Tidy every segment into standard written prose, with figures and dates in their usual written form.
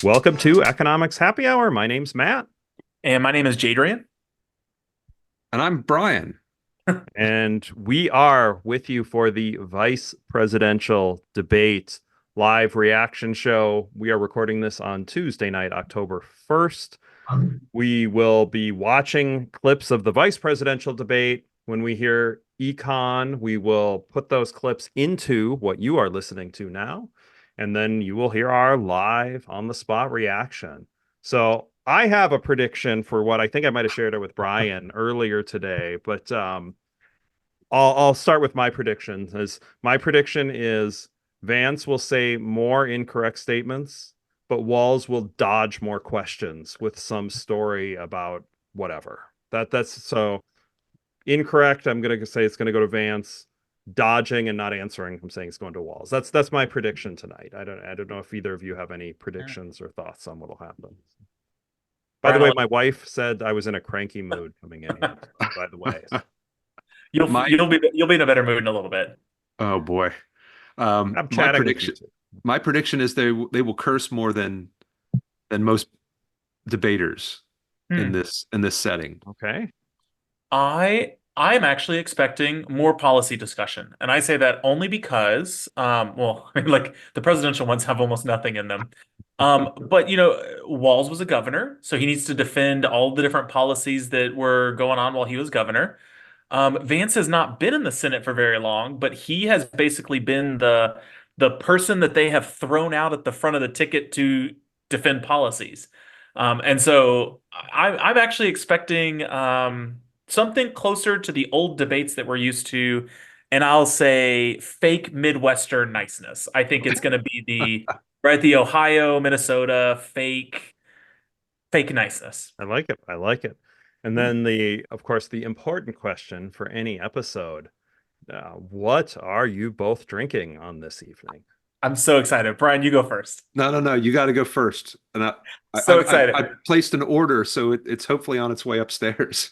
Welcome to Economics Happy Hour. My name's Matt, And my name is Jadrian. And I'm Brian. and we are with you for the vice presidential debate live reaction show. We are recording this on Tuesday night, October 1st. We will be watching clips of the vice presidential debate. When we hear econ, we will put those clips into what you are listening to now, and then you will hear our live on the spot reaction. So I have a prediction for what I think I might have shared it with Brian earlier today, but I'll start with my predictions. As my prediction is Vance will say more incorrect statements, but Walz will dodge more questions with some story about whatever. That's so incorrect. I'm gonna say it's gonna go to Vance. Dodging and not answering, I'm saying it's going to Walz. That's my prediction tonight. I don't know if either of you have any predictions or thoughts on what'll happen. By the Brian, way, my wife said I was in a cranky mood coming in here. By the way, you'll My you'll be in a better mood in a little bit. oh boy. I'm My chatting with you prediction too. my prediction is they will curse more than most debaters Hmm. in this setting. Okay. I'm actually expecting more policy discussion, and I say that only because, well, I mean, like the presidential ones have almost nothing in them. But Walz was a governor, so he needs to defend all the different policies that were going on while he was governor. Vance has not been in the Senate for very long, but he has basically been the person that they have thrown out at the front of the ticket to defend policies. And so I'm actually expecting something closer to the old debates that we're used to, and I'll say fake Midwestern niceness. I think it's going to be the Ohio, Minnesota fake niceness. I like it. I like it. And then of course, the important question for any episode, what are you both drinking on this evening? I'm so excited. Brian, you go first. No. You got to go first. And So I excited. placed an order, so it's hopefully on its way upstairs.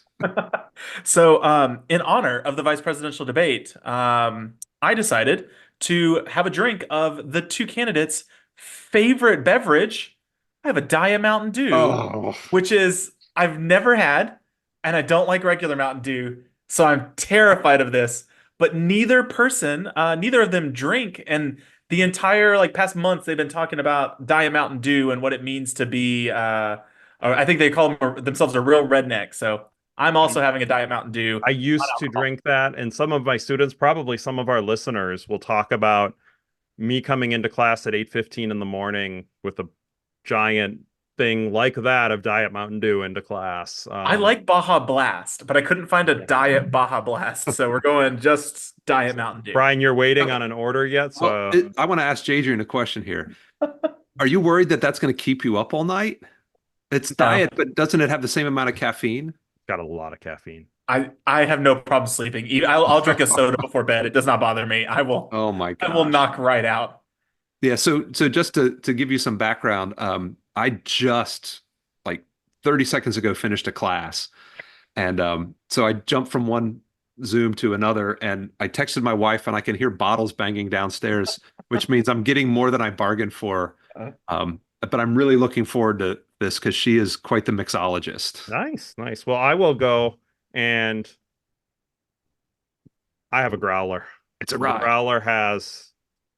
So, in honor of the vice presidential debate, I decided to have a drink of the two candidates' favorite beverage. I have a Diet Mountain Dew, Oh, which is I've never had, and I don't like regular Mountain Dew, so I'm terrified of this. But neither of them drink, and the entire like past months they've been talking about Diet Mountain Dew and what it means to be. Or I think they call themselves a real redneck. So. I'm I also having a Diet Mountain Dew. I used to drink that, and some of my students, probably some of our listeners, will talk about me coming into class at 8:15 in the morning with a giant thing like that of Diet Mountain Dew into class. I like Baja Blast, but I couldn't find a Diet Baja Blast, so we're going just Diet So, Mountain Dew. Brian, you're waiting okay. on an order yet? Well, So I want to ask Jadrian a question here. Are you worried that that's going to keep you up all night? It's No, diet, but doesn't it have the same amount of caffeine? got a lot of caffeine. I have no problem sleeping. I'll drink a soda before bed. It does not bother me. Oh my I will gosh. knock right out. Yeah, so just to give you some background, I just like 30 seconds ago finished a class. And so I jumped from one Zoom to another and I texted my wife and I can hear bottles banging downstairs, which means I'm getting more than I bargained for. But I'm really looking forward to this because she is quite the mixologist. Nice, nice. Well, I will go, and I have a growler. It's a The ride. growler has,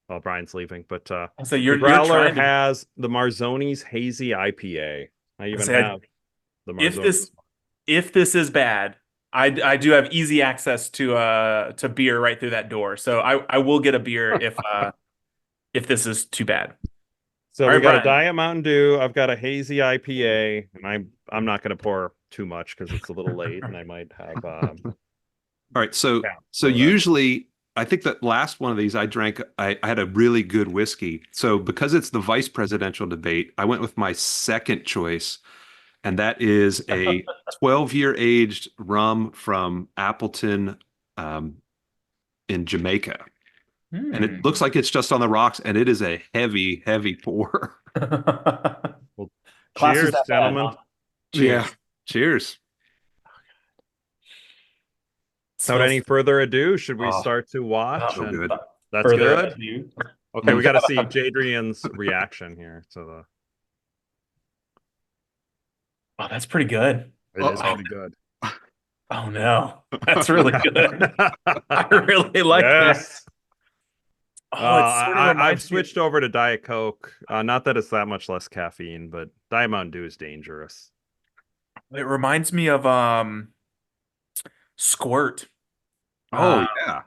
well, Brian's leaving, but So the you're growler trying to has the Marzoni's Hazy IPA. I even say have the if Marzoni. this is bad, I do have easy access to beer right through that door. So I will get a beer if this is too bad. So All we right, got a Brian. Diet Mountain Dew. I've got a hazy IPA, and I'm not going to pour too much because it's a little late, and I might have All right, yeah, so slow that. usually I think that last one of these I drank I had a really good whiskey. So because it's the vice presidential debate, I went with my second choice, and that is a 12-year aged rum from Appleton um, in Jamaica. And it Hmm. looks like it's just on the rocks, and it is a heavy, heavy pour. Well, Class was cheers, that bad, gentlemen. huh? Yeah. Cheers. Cheers. Without Smells. any further ado, should we Oh, start to watch? So oh, And good. that's further good. ado. Okay, we Mm. got to see Jadrian's reaction here. So Oh, that's pretty good. It is Oh, pretty good. oh no, that's really good. I really like that. Yes. Oh, it sort of I've reminds me. switched over to Diet Coke. Not that it's that much less caffeine, but Diet Mountain Dew is dangerous. It reminds me of Squirt. Oh Uh, yeah.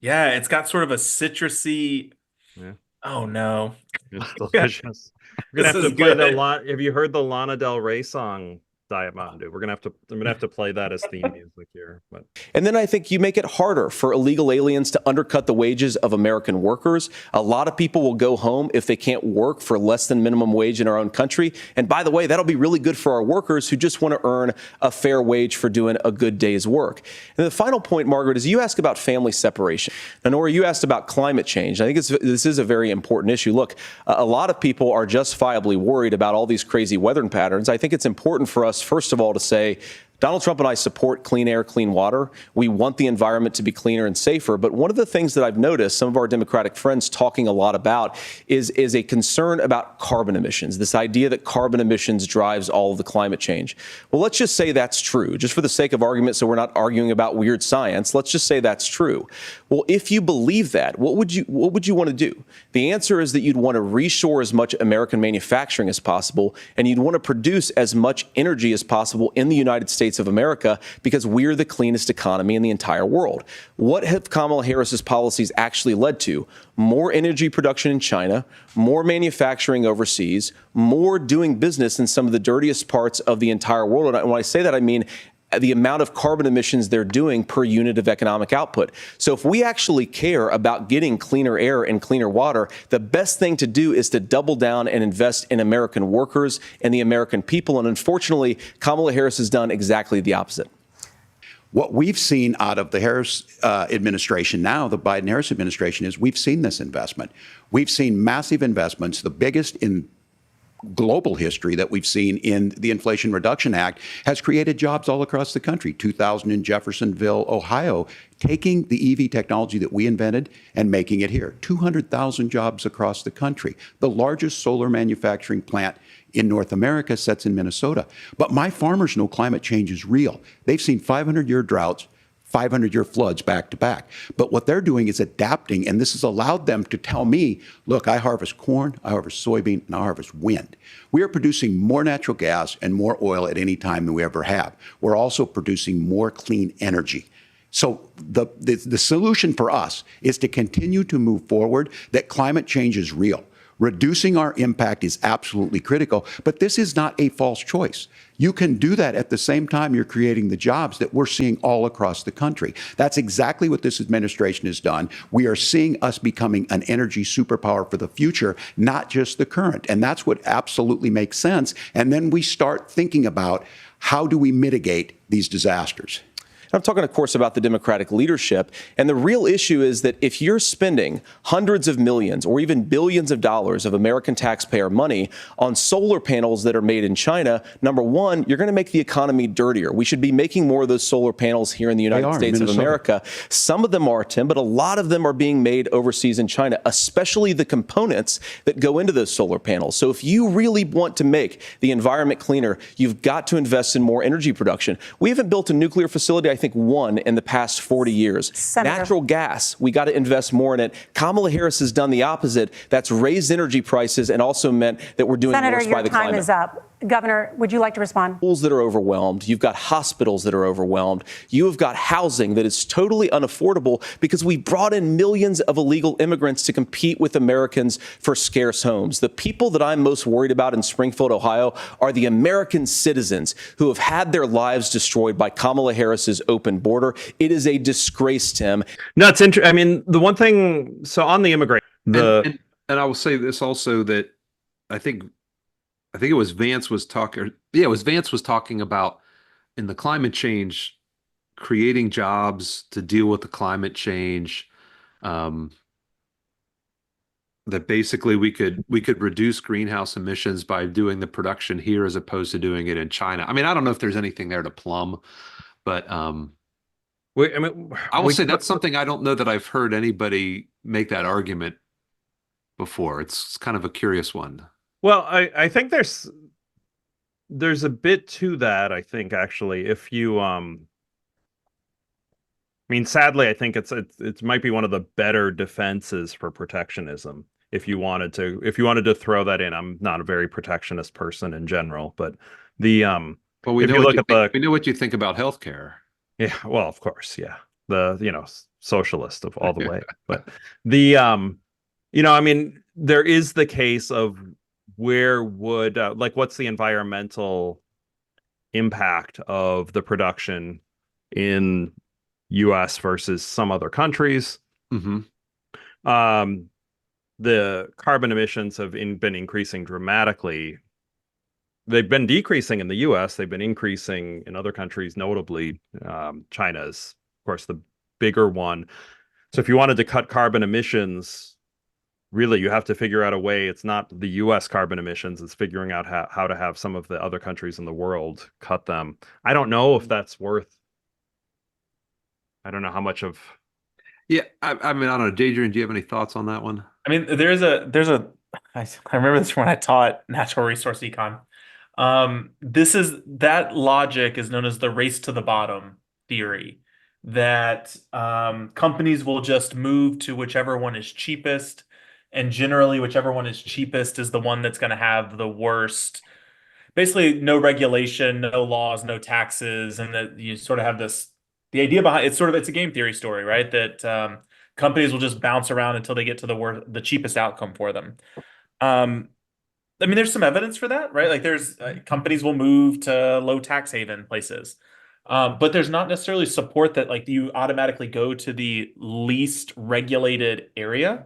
yeah, it's got sort of a citrusy. Yeah, Oh no, it's yeah, delicious. We're gonna this have is to play the good. lot. Have you heard the Lana Del Rey song Diet Mountain Dew? I'm gonna have to play that as theme music here. But And then I think you make it harder for illegal aliens to undercut the wages of American workers. A lot of people will go home if they can't work for less than minimum wage in our own country. And by the way, that'll be really good for our workers who just want to earn a fair wage for doing a good day's work. And the final point, Margaret, is you ask about family separation. And Nora, you asked about climate change. I think this is a very important issue. Look, a lot of people are justifiably worried about all these crazy weather patterns. I think it's important for us, first of all, to say, Donald Trump and I support clean air, clean water. We want the environment to be cleaner and safer. But one of the things that I've noticed some of our Democratic friends talking a lot about is a concern about carbon emissions, this idea that carbon emissions drives all of the climate change. Well, let's just say that's true, just for the sake of argument, so we're not arguing about weird science. Let's just say that's true. Well, if you believe that, what would you want to do? The answer is that you'd want to reshore as much American manufacturing as possible, and you'd want to produce as much energy as possible in the United States of America because we're the cleanest economy in the entire world. What have Kamala Harris's policies actually led to? More energy production in China, more manufacturing overseas, more doing business in some of the dirtiest parts of the entire world. And when I say that, I mean the amount of carbon emissions they're doing per unit of economic output. So if we actually care about getting cleaner air and cleaner water, the best thing to do is to double down and invest in American workers and the American people. And unfortunately, Kamala Harris has done exactly the opposite. What we've seen out of the Harris administration now, the Biden-Harris administration, is we've seen this investment. We've seen massive investments, the biggest in global history that we've seen in the Inflation Reduction Act, has created jobs all across the country. 2000 in Jeffersonville, Ohio, taking the EV technology that we invented and making it here. 200,000 jobs across the country. The largest solar manufacturing plant in North America sits in Minnesota. But my farmers know climate change is real. They've seen 500-year droughts, 500-year floods back to back. But what they're doing is adapting, and this has allowed them to tell me, look, I harvest corn, I harvest soybean, and I harvest wind. We are producing more natural gas and more oil at any time than we ever have. We're also producing more clean energy. So the solution for us is to continue to move forward, that climate change is real. Reducing our impact is absolutely critical, but this is not a false choice. You can do that at the same time you're creating the jobs that we're seeing all across the country. That's exactly what this administration has done. We are seeing us becoming an energy superpower for the future, not just the current. And that's what absolutely makes sense. And then we start thinking about how do we mitigate these disasters. I'm talking, of course, about the Democratic leadership. And the real issue is that if you're spending hundreds of millions or even billions of dollars of American taxpayer money on solar panels that are made in China, number one, you're going to make the economy dirtier. We should be making more of those solar panels here in the United States of America. Some of them are, Tim, but a lot of them are being made overseas in China, especially the components that go into those solar panels. So if you really want to make the environment cleaner, you've got to invest in more energy production. We haven't built a nuclear facility, I think, one in the past 40 years. Senator. Natural gas, we got to invest more in it. Kamala Harris has done the opposite. That's raised energy prices and also meant that we're doing Senator, worse by the climate. your time is up. Governor, would you like to respond? Schools that are overwhelmed. You've got hospitals that are overwhelmed. You have got housing that is totally unaffordable because we brought in millions of illegal immigrants to compete with Americans for scarce homes. The people that I'm most worried about in Springfield, Ohio, are the American citizens who have had their lives destroyed by Kamala Harris's open border. It is a disgrace, Tim. no, it's interesting. I mean, the one thing. So on the immigration, And I will say this also, that I think it was Vance was talking. Yeah, it was Vance was talking about in the climate change, creating jobs to deal with the climate change. That basically we could reduce greenhouse emissions by doing the production here as opposed to doing it in China. I mean, I don't know if there's anything there to plumb, but I will say that's something I don't know that I've heard anybody make that argument before. It's kind of a curious one. Well, I think there's a bit to that, I think, actually. If you I mean, sadly, I think it might be one of the better defenses for protectionism. If you wanted to throw that in, I'm not a very protectionist person in general, but the Well, we if know you what look you at think, the we know what you think about healthcare. yeah, well, of course, yeah, the socialist of all the way, but the I mean, there is the case of where would like what's the environmental impact of the production in US versus some other countries. Hmm. Um, the carbon emissions have been increasing dramatically. They've been decreasing in the US, they've been increasing in other countries, notably China is, of course, the bigger one. So if you wanted to cut carbon emissions, really you have to figure out a way. It's not the US carbon emissions, it's figuring out how to have some of the other countries in the world cut them. I don't know if that's worth, I don't know how much of. Yeah, I mean, I don't know. Jadrian, do you have any thoughts on that one? I mean, I remember this when I taught natural resource econ. That logic is known as the race to the bottom theory, that companies will just move to whichever one is cheapest, and generally whichever one is cheapest is the one that's going to have the worst, basically no regulation, no laws, no taxes, and that you sort of have the idea behind it's a game theory story, right? That companies will just bounce around until they get to the cheapest outcome for them. Um, I mean, there's some evidence for that, right? Like there's companies will move to low tax haven places. But there's not necessarily support that like you automatically go to the least regulated area.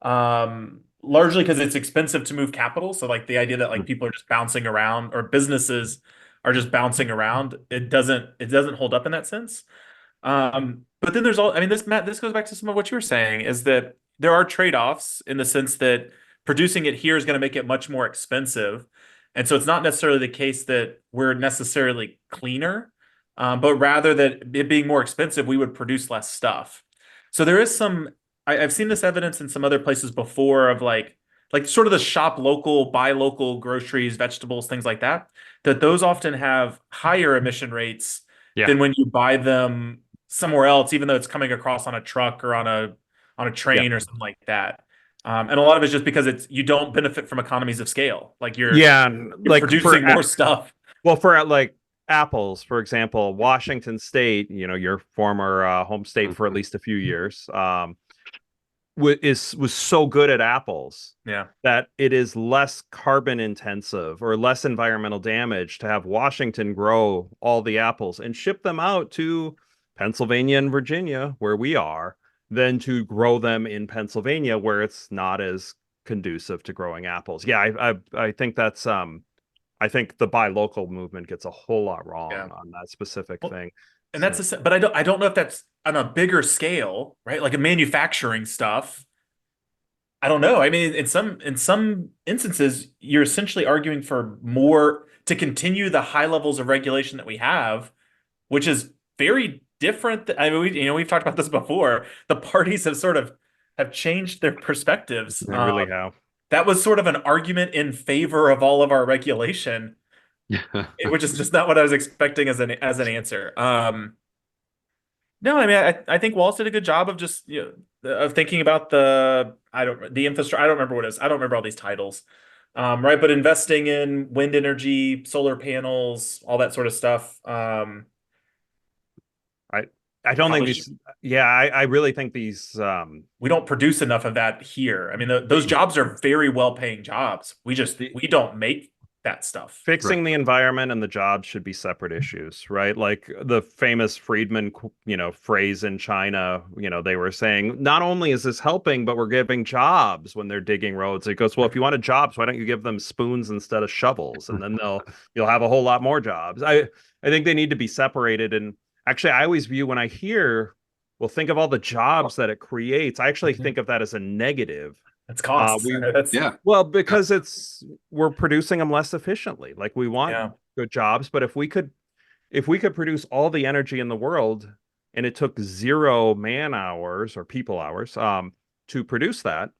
Largely because it's expensive to move capital. So like the idea that like people are just bouncing around or businesses are just bouncing around, it doesn't hold up in that sense. But then I mean, Matt, this goes back to some of what you were saying, is that there are trade-offs in the sense that producing it here is going to make it much more expensive. And so it's not necessarily the case that we're necessarily cleaner, but rather that it being more expensive, we would produce less stuff. So there is I've seen this evidence in some other places before of like sort of the shop local, buy local groceries, vegetables, things like that, that those often have higher emission rates Yeah. than when you buy them somewhere else, even though it's coming across on a truck or on a train or something like that. And a lot of it's just because you don't benefit from economies of scale. Like you're Like producing more stuff. well, for like apples, for example, Washington State, your former home state for at least a few years, was so good at apples, Yeah. that it is less carbon intensive or less environmental damage to have Washington grow all the apples and ship them out to Pennsylvania and Virginia, where we are, than to grow them in Pennsylvania, where it's not as conducive to growing apples. Yeah, I think that's I think the buy local movement gets a whole lot wrong on that specific thing. And but I don't know if that's on a bigger scale, right? Like a manufacturing stuff. I don't know. I mean, in some instances, you're essentially arguing for more to continue the high levels of regulation that we have, which is very different. I mean, we've talked about this before. The parties have changed their perspectives. They really have. That was sort of an argument in favor of all of our regulation, which is just not what I was expecting as an answer. No, I mean, I think Walz did a good job of just of thinking about the infrastructure. I don't remember what it is. I don't remember all these titles, right? But investing in wind energy, solar panels, all that sort of stuff. I don't think these. Yeah, I really think these. We don't produce enough of that here. I mean, those jobs are very well-paying jobs. We don't make that stuff. Fixing the environment and the jobs should be separate issues, right? Like the famous Friedman, phrase in China, they were saying, not only is this helping, but we're giving jobs when they're digging roads. It goes, well, if you wanted jobs, why don't you give them spoons instead of shovels? And then you'll have a whole lot more jobs. I think they need to be separated. And actually, I always view when I hear, well, think of all the jobs that it creates. I actually think of that as a negative. It's costs. Well, because we're producing them less efficiently. Like we want good jobs, but if we could produce all the energy in the world and it took 0 man hours or people hours to produce that,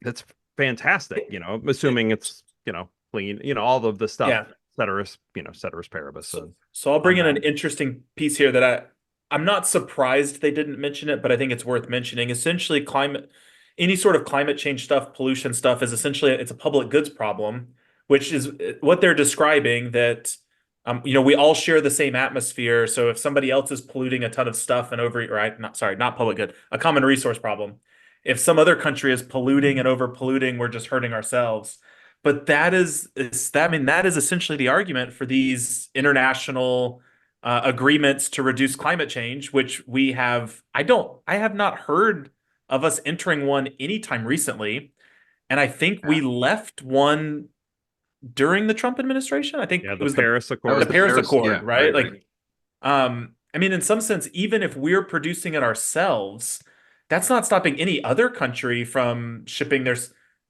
that's fantastic. Assuming it's clean, all of the stuff. ceteris paribus. So I'll bring in on an interesting piece here that I'm not surprised they didn't mention it, but I think it's worth mentioning. Essentially, any sort of climate change stuff, pollution stuff is essentially it's a public goods problem, which is what they're describing that we all share the same atmosphere. So if somebody else is polluting a ton of stuff and not public good, a common resource problem. If some other country is polluting and over polluting, we're just hurting ourselves. But that is essentially the argument for these international agreements to reduce climate change, which we have. I have not heard of us entering one anytime recently, and I think we left one during the Trump administration. I think Yeah, it the was Paris Accord. the Paris Accord, yeah, right? right. I mean, in some sense, even if we're producing it ourselves, that's not stopping any other country from shipping their.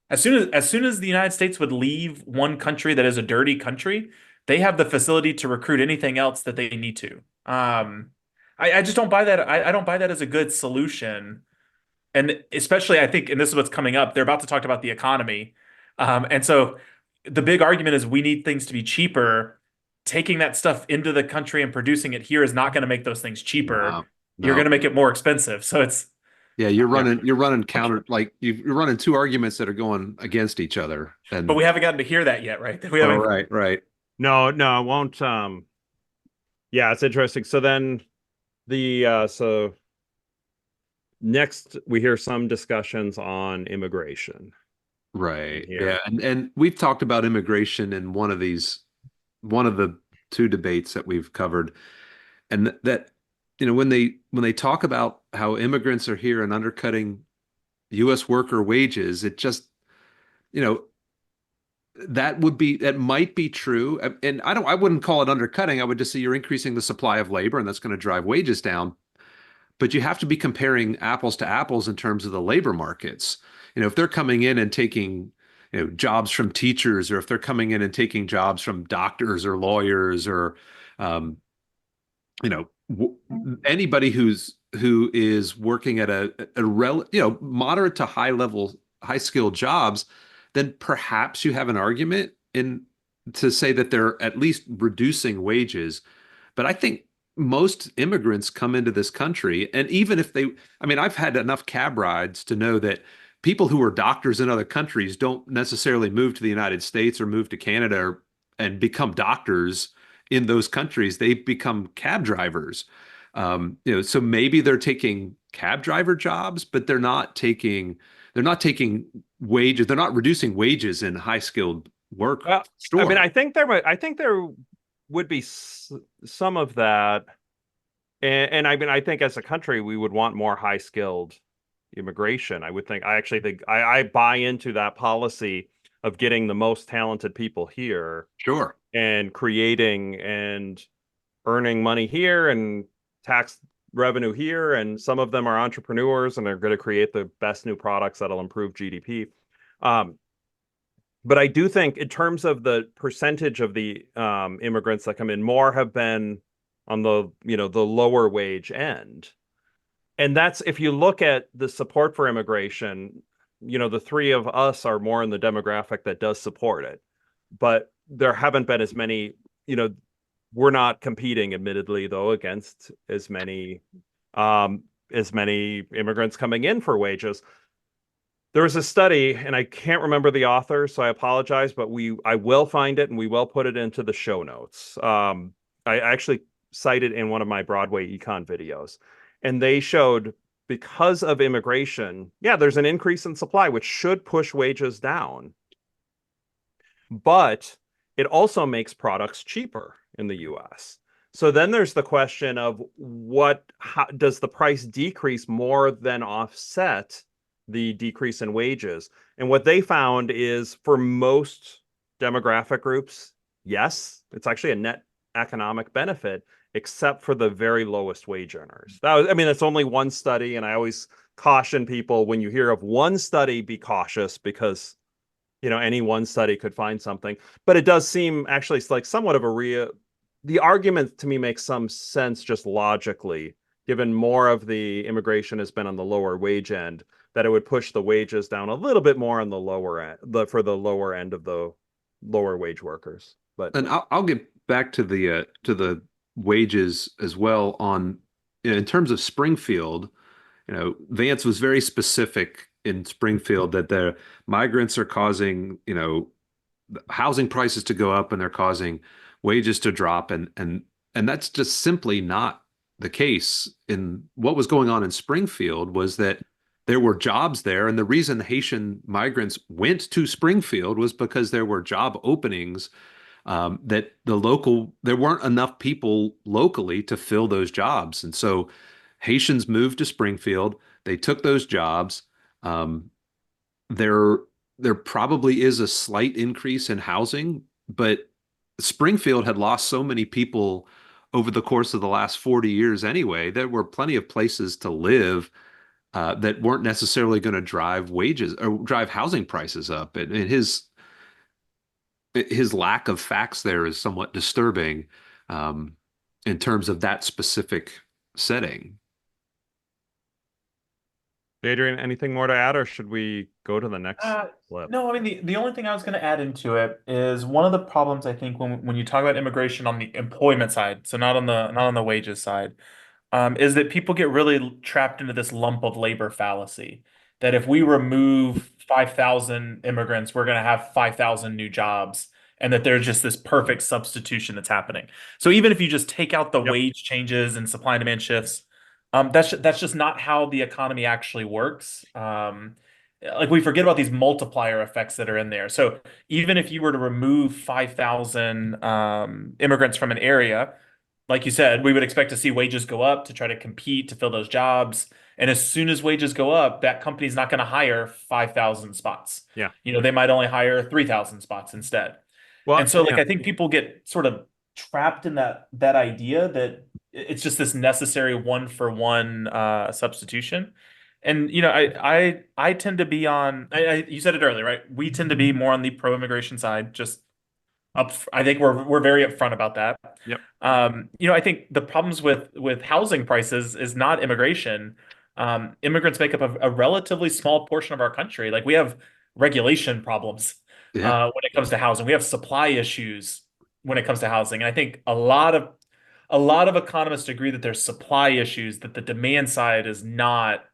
As soon as the United States would leave one country that is a dirty country, they have the facility to recruit anything else that they need to. I just don't buy that. I don't buy that as a good solution. And especially, I think, and this is what's coming up, they're about to talk about the economy. And so the big argument is we need things to be cheaper. Taking that stuff into the country and producing it here is not going to make those things cheaper. No, You're going to make it more expensive. So it's yeah, you're running counter, like you're running two arguments that are going against each other. And but we haven't gotten to hear that yet, right? We oh, haven't. right. No, it won't. Yeah, it's interesting. So then so next we hear some discussions on immigration. Right. Yeah. Yeah. And we've talked about immigration in one of the two debates that we've covered. And that, when they talk about how immigrants are here and undercutting US worker wages, it just, that might be true. And I wouldn't call it undercutting. I would just say you're increasing the supply of labor and that's going to drive wages down. But you have to be comparing apples to apples in terms of the labor markets. If they're coming in and taking, jobs from teachers, or if they're coming in and taking jobs from doctors or lawyers, or, anybody who is working at a moderate to high skilled jobs, then perhaps you have an argument to say that they're at least reducing wages. But I think most immigrants come into this country, and even if I've had enough cab rides to know that people who are doctors in other countries don't necessarily move to the United States or move to Canada and become doctors in those countries. They become cab drivers. So maybe they're taking cab driver jobs, but they're not taking wages. They're not reducing wages in high skilled work. Well, I mean, I think there would be some of that. And I think as a country, we would want more high skilled immigration. I actually think I buy into that policy of getting the most talented people here. Sure. And creating and earning money here and tax revenue here. And some of them are entrepreneurs and they're going to create the best new products that'll improve GDP. But I do think in terms of the percentage of the immigrants that come in, more have been on the lower wage end. And that's, if you look at the support for immigration, the three of us are more in the demographic that does support it. But there haven't been as many, we're not competing, admittedly, though, against as many immigrants coming in for wages. There was a study, and I can't remember the author, so I apologize, but I will find it and we will put it into the show notes. I actually cited in one of my Broadway econ videos, and they showed because of immigration, there's an increase in supply, which should push wages down. But it also makes products cheaper in the US. So then there's the question of how does the price decrease more than offset the decrease in wages? And what they found is for most demographic groups, yes, it's actually a net economic benefit, except for the very lowest wage earners. It's only one study, and I always caution people when you hear of one study, be cautious because any one study could find something. But it does seem actually like somewhat of the argument to me makes some sense just logically, given more of the immigration has been on the lower wage end, that it would push the wages down a little bit more on the lower end, for the lower end of the lower wage workers. But And I'll get back to the wages as well on in terms of Springfield. Vance was very specific in Springfield that the migrants are causing, housing prices to go up and they're causing wages to drop and that's just simply not the case. In what was going on in Springfield was that there were jobs there, and the reason Haitian migrants went to Springfield was because there were job openings that there weren't enough people locally to fill those jobs. And so Haitians moved to Springfield. They took those jobs. There, there probably is a slight increase in housing, but Springfield had lost so many people over the course of the last 40 years anyway. There were plenty of places to live that weren't necessarily going to drive wages or drive housing prices up. And his lack of facts there is somewhat disturbing in terms of that specific setting. Adrian, anything more to add, or should we go to the next clip? No, I mean the only thing I was going to add into it is one of the problems I think when you talk about immigration on the employment side, so not on the wages side, is that people get really trapped into this lump of labor fallacy. That if we remove 5,000 immigrants, we're going to have 5,000 new jobs, and that there's just this perfect substitution that's happening. So even if you just take out the wage changes and supply and demand shifts, that's just not how the economy actually works. Like we forget about these multiplier effects that are in there. So even if you were to remove 5,000 immigrants from an area, like you said, we would expect to see wages go up to try to compete to fill those jobs. And as soon as wages go up, that company's not going to hire 5,000 spots. Yeah. They might only hire 3,000 spots instead. Well, and so I think people get sort of trapped in that idea that it's just this necessary one-for-one substitution. And I tend to be on. You said it earlier, right? We tend to be more on the pro-immigration side. Just up. I think we're very upfront about that. Yep. I think the problems with housing prices is not immigration. Immigrants make up a relatively small portion of our country. Like we have regulation problems when it comes to housing. We have supply issues when it comes to housing. And I think a lot of economists agree that there's supply issues, that the demand side is not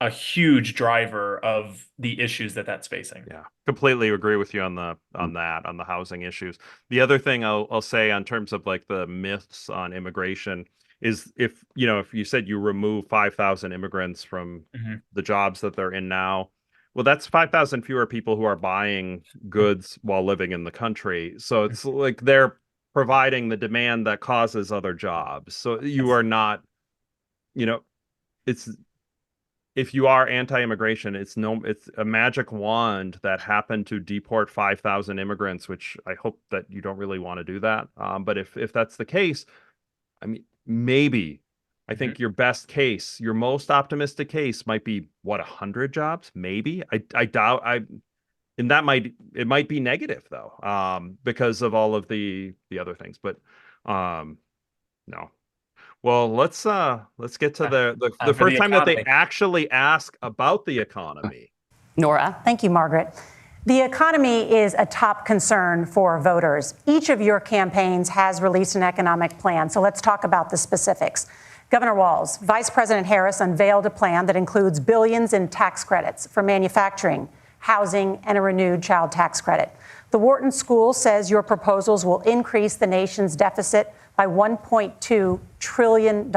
a huge driver of the issues that's facing. Yeah, completely agree with you on the housing issues. The other thing I'll say on terms of like the myths on immigration is if you said you remove 5,000 immigrants from the jobs that they're in now, well, that's 5,000 fewer people who are buying goods while living in the country. So it's like they're providing the demand that causes other jobs. So you are not, it's if you are anti-immigration, it's a magic wand that happened to deport 5,000 immigrants, which I hope that you don't really want to do that. But if that's the case, I mean, maybe I think your best case, your most optimistic case might be 100 jobs, maybe. I doubt and it might be negative though, because of all of the other things. But no. Well, let's get to the first time that they actually ask about the economy. Nora. Thank you, Margaret. The economy is a top concern for voters. Each of your campaigns has released an economic plan, so let's talk about the specifics. Governor Walz, Vice President Harris unveiled a plan that includes billions in tax credits for manufacturing, housing, and a renewed child tax credit. The Wharton School says your proposals will increase the nation's deficit by $1.2 trillion.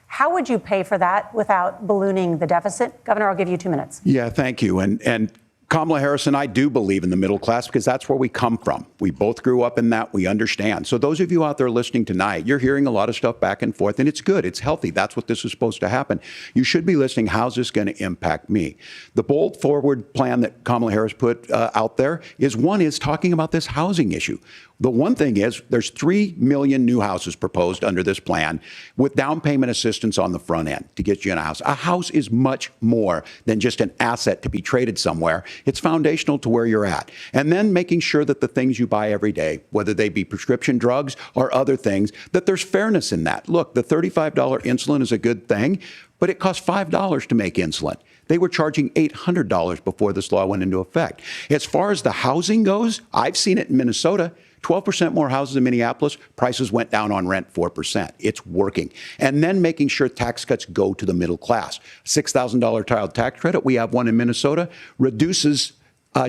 How would you pay for that without ballooning the deficit? Governor, I'll give you 2 minutes. Yeah, thank you. And Kamala Harris and I do believe in the middle class because that's where we come from. We both grew up in that. We understand. So those of you out there listening tonight, you're hearing a lot of stuff back and forth, and it's good. It's healthy. That's what this is supposed to happen. You should be listening. How's this going to impact me? The bold forward plan that Kamala Harris put out there is talking about this housing issue. The one thing is there's 3 million new houses proposed under this plan with down payment assistance on the front end to get you in a house. A house is much more than just an asset to be traded somewhere. It's foundational to where you're at. And then making sure that the things you buy every day, whether they be prescription drugs or other things, that there's fairness in that. Look, the $35 insulin is a good thing, but it costs $5 to make insulin. They were charging $800 before this law went into effect. As far as the housing goes, I've seen it in Minnesota. 12% more houses in Minneapolis, prices went down on rent 4%. It's working. And then making sure tax cuts go to the middle class. $6,000 child tax credit, we have one in Minnesota, reduces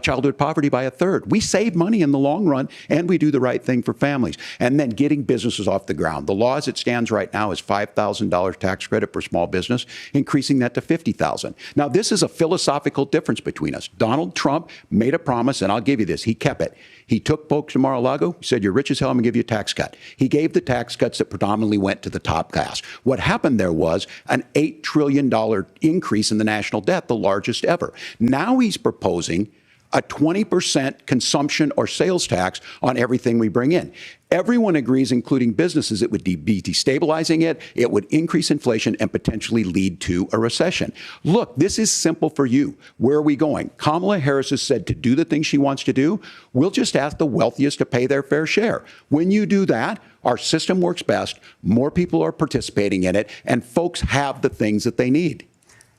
childhood poverty by a third. We save money in the long run, and we do the right thing for families. And then getting businesses off the ground. The law as it stands right now is $5,000 tax credit for small business, increasing that to $50,000. Now, this is a philosophical difference between us. Donald Trump made a promise, and I'll give you this. He kept it. He took folks to Mar-a-Lago, said, you're rich as hell, I'm going to give you a tax cut. He gave the tax cuts that predominantly went to the top class. What happened there was an $8 trillion increase in the national debt, the largest ever. Now he's proposing a 20% consumption or sales tax on everything we bring in. Everyone agrees, including businesses, it would be destabilizing it, it would increase inflation and potentially lead to a recession. Look, this is simple for you. Where are we going? Kamala Harris has said to do the things she wants to do, we'll just ask the wealthiest to pay their fair share. When you do that, our system works best, more people are participating in it, and folks have the things that they need.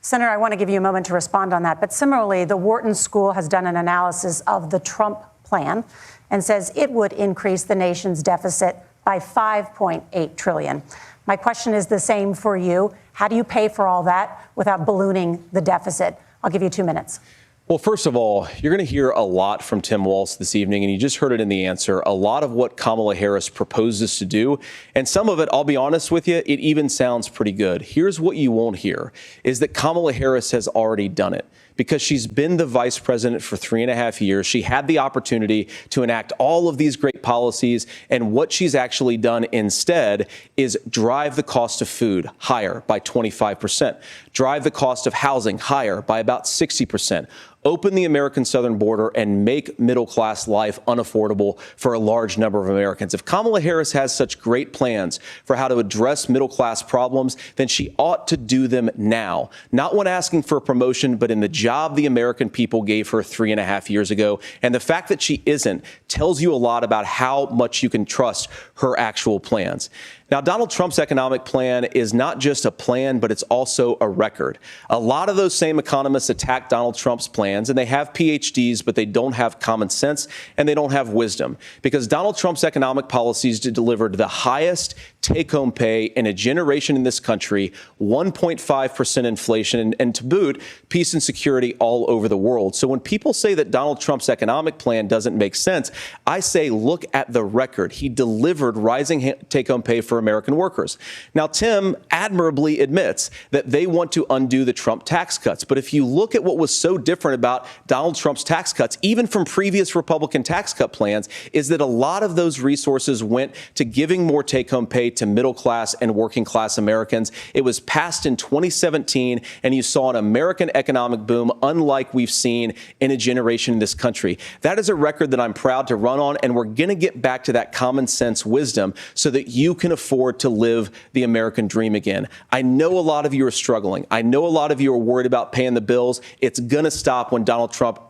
Senator, I want to give you a moment to respond on that. But similarly, the Wharton School has done an analysis of the Trump plan and says it would increase the nation's deficit by $5.8 trillion. My question is the same for you. How do you pay for all that without ballooning the deficit? I'll give you 2 minutes. Well, first of all, you're going to hear a lot from Tim Walz this evening, and you just heard it in the answer, a lot of what Kamala Harris proposes to do. And some of it, I'll be honest with you, it even sounds pretty good. Here's what you won't hear, is that Kamala Harris has already done it. Because she's been the vice president for 3.5 years. She had the opportunity to enact all of these great policies. And what she's actually done instead is drive the cost of food higher by 25%, drive the cost of housing higher by about 60%. Open the American southern border and make middle-class life unaffordable for a large number of Americans. If Kamala Harris has such great plans for how to address middle-class problems, then she ought to do them now. Not when asking for a promotion, but in the job the American people gave her 3.5 years ago. And the fact that she isn't tells you a lot about how much you can trust her actual plans. Now, Donald Trump's economic plan is not just a plan, but it's also a record. A lot of those same economists attack Donald Trump's plans, and they have PhDs, but they don't have common sense and they don't have wisdom, because Donald Trump's economic policies delivered the highest take-home pay in a generation in this country, 1.5% inflation, and to boot, peace and security all over the world. So when people say that Donald Trump's economic plan doesn't make sense, I say, look at the record. He delivered rising take-home pay for American workers. Now, Tim admirably admits that they want to undo the Trump tax cuts. But if you look at what was so different about Donald Trump's tax cuts, even from previous Republican tax cut plans, is that a lot of those resources went to giving more take-home pay to middle class and working class Americans. It was passed in 2017, and you saw an American economic boom unlike we've seen in a generation in this country. That is a record that I'm proud to run on, and we're going to get back to that common sense wisdom so that you can afford to live the American dream again. I know a lot of you are struggling. I know a lot of you are worried about paying the bills. It's going to stop when Donald Trump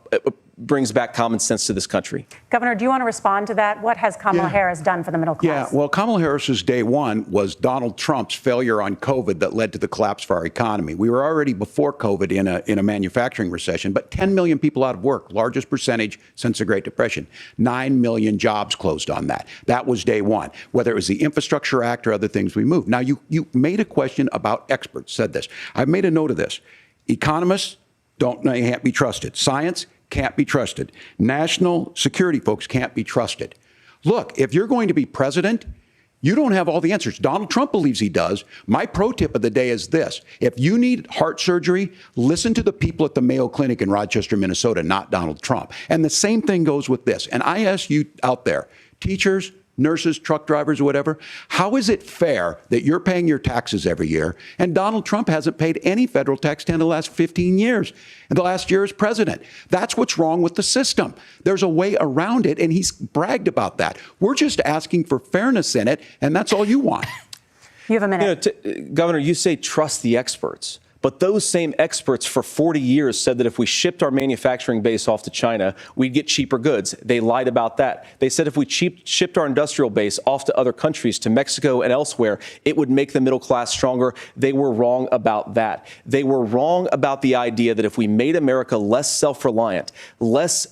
brings back common sense to this country. Governor, do you want to respond to that? What has Kamala Harris done for the middle class? Yeah, well, Kamala Harris's day one was Donald Trump's failure on COVID that led to the collapse of our economy. We were already before COVID in a manufacturing recession, but 10 million people out of work, largest percentage since the Great Depression. 9 million jobs closed on that. That was day one, whether it was the Infrastructure Act or other things we moved. Now, you made a question about experts, said this. I've made a note of this. Economists can't be trusted. Science can't be trusted. National security folks can't be trusted. Look, if you're going to be president, you don't have all the answers. Donald Trump believes he does. My pro tip of the day is this. If you need heart surgery, listen to the people at the Mayo Clinic in Rochester, Minnesota, not Donald Trump. And the same thing goes with this. And I ask you out there, teachers, nurses, truck drivers, or whatever, how is it fair that you're paying your taxes every year and Donald Trump hasn't paid any federal tax in the last 15 years, and the last year as president? That's what's wrong with the system. There's a way around it, and he's bragged about that. We're just asking for fairness in it, and that's all you want. You have a minute. Governor, you say trust the experts. But those same experts for 40 years said that if we shipped our manufacturing base off to China, we'd get cheaper goods. They lied about that. They said if we shipped our industrial base off to other countries, to Mexico and elsewhere, it would make the middle class stronger. They were wrong about that. They were wrong about the idea that if we made America less self-reliant, less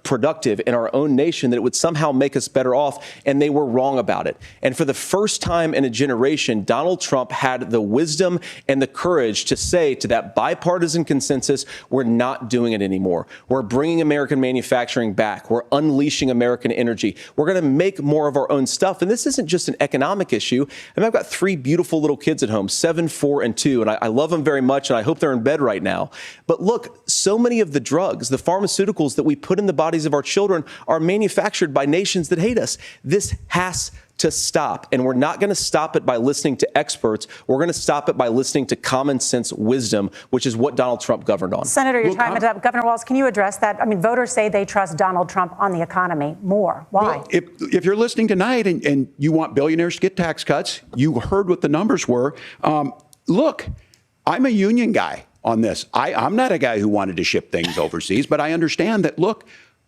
productive in our own nation, that it would somehow make us better off, and they were wrong about it. And for the first time in a generation, Donald Trump had the wisdom and the courage to say to that bipartisan consensus, we're not doing it anymore. We're bringing American manufacturing back. We're unleashing American energy. We're going to make more of our own stuff. And this isn't just an economic issue. I mean, I've got 3 beautiful little kids at home, 7, 4, and 2, and I love them very much, and I hope they're in bed right now. But look, so many of the drugs, the pharmaceuticals that we put in the bodies of our children are manufactured by nations that hate us. This has to stop, and we're not going to stop it by listening to experts. We're going to stop it by listening to common sense wisdom, which is what Donald Trump governed on. Senator, your time is up. Governor Walz, can you address that? I mean, voters say they trust Donald Trump on the economy more. Why? Well, if you're listening tonight and you want billionaires to get tax cuts, you heard what the numbers were. Look, I'm a union guy on this. I'm not a guy who wanted to ship things overseas, but I understand that, look,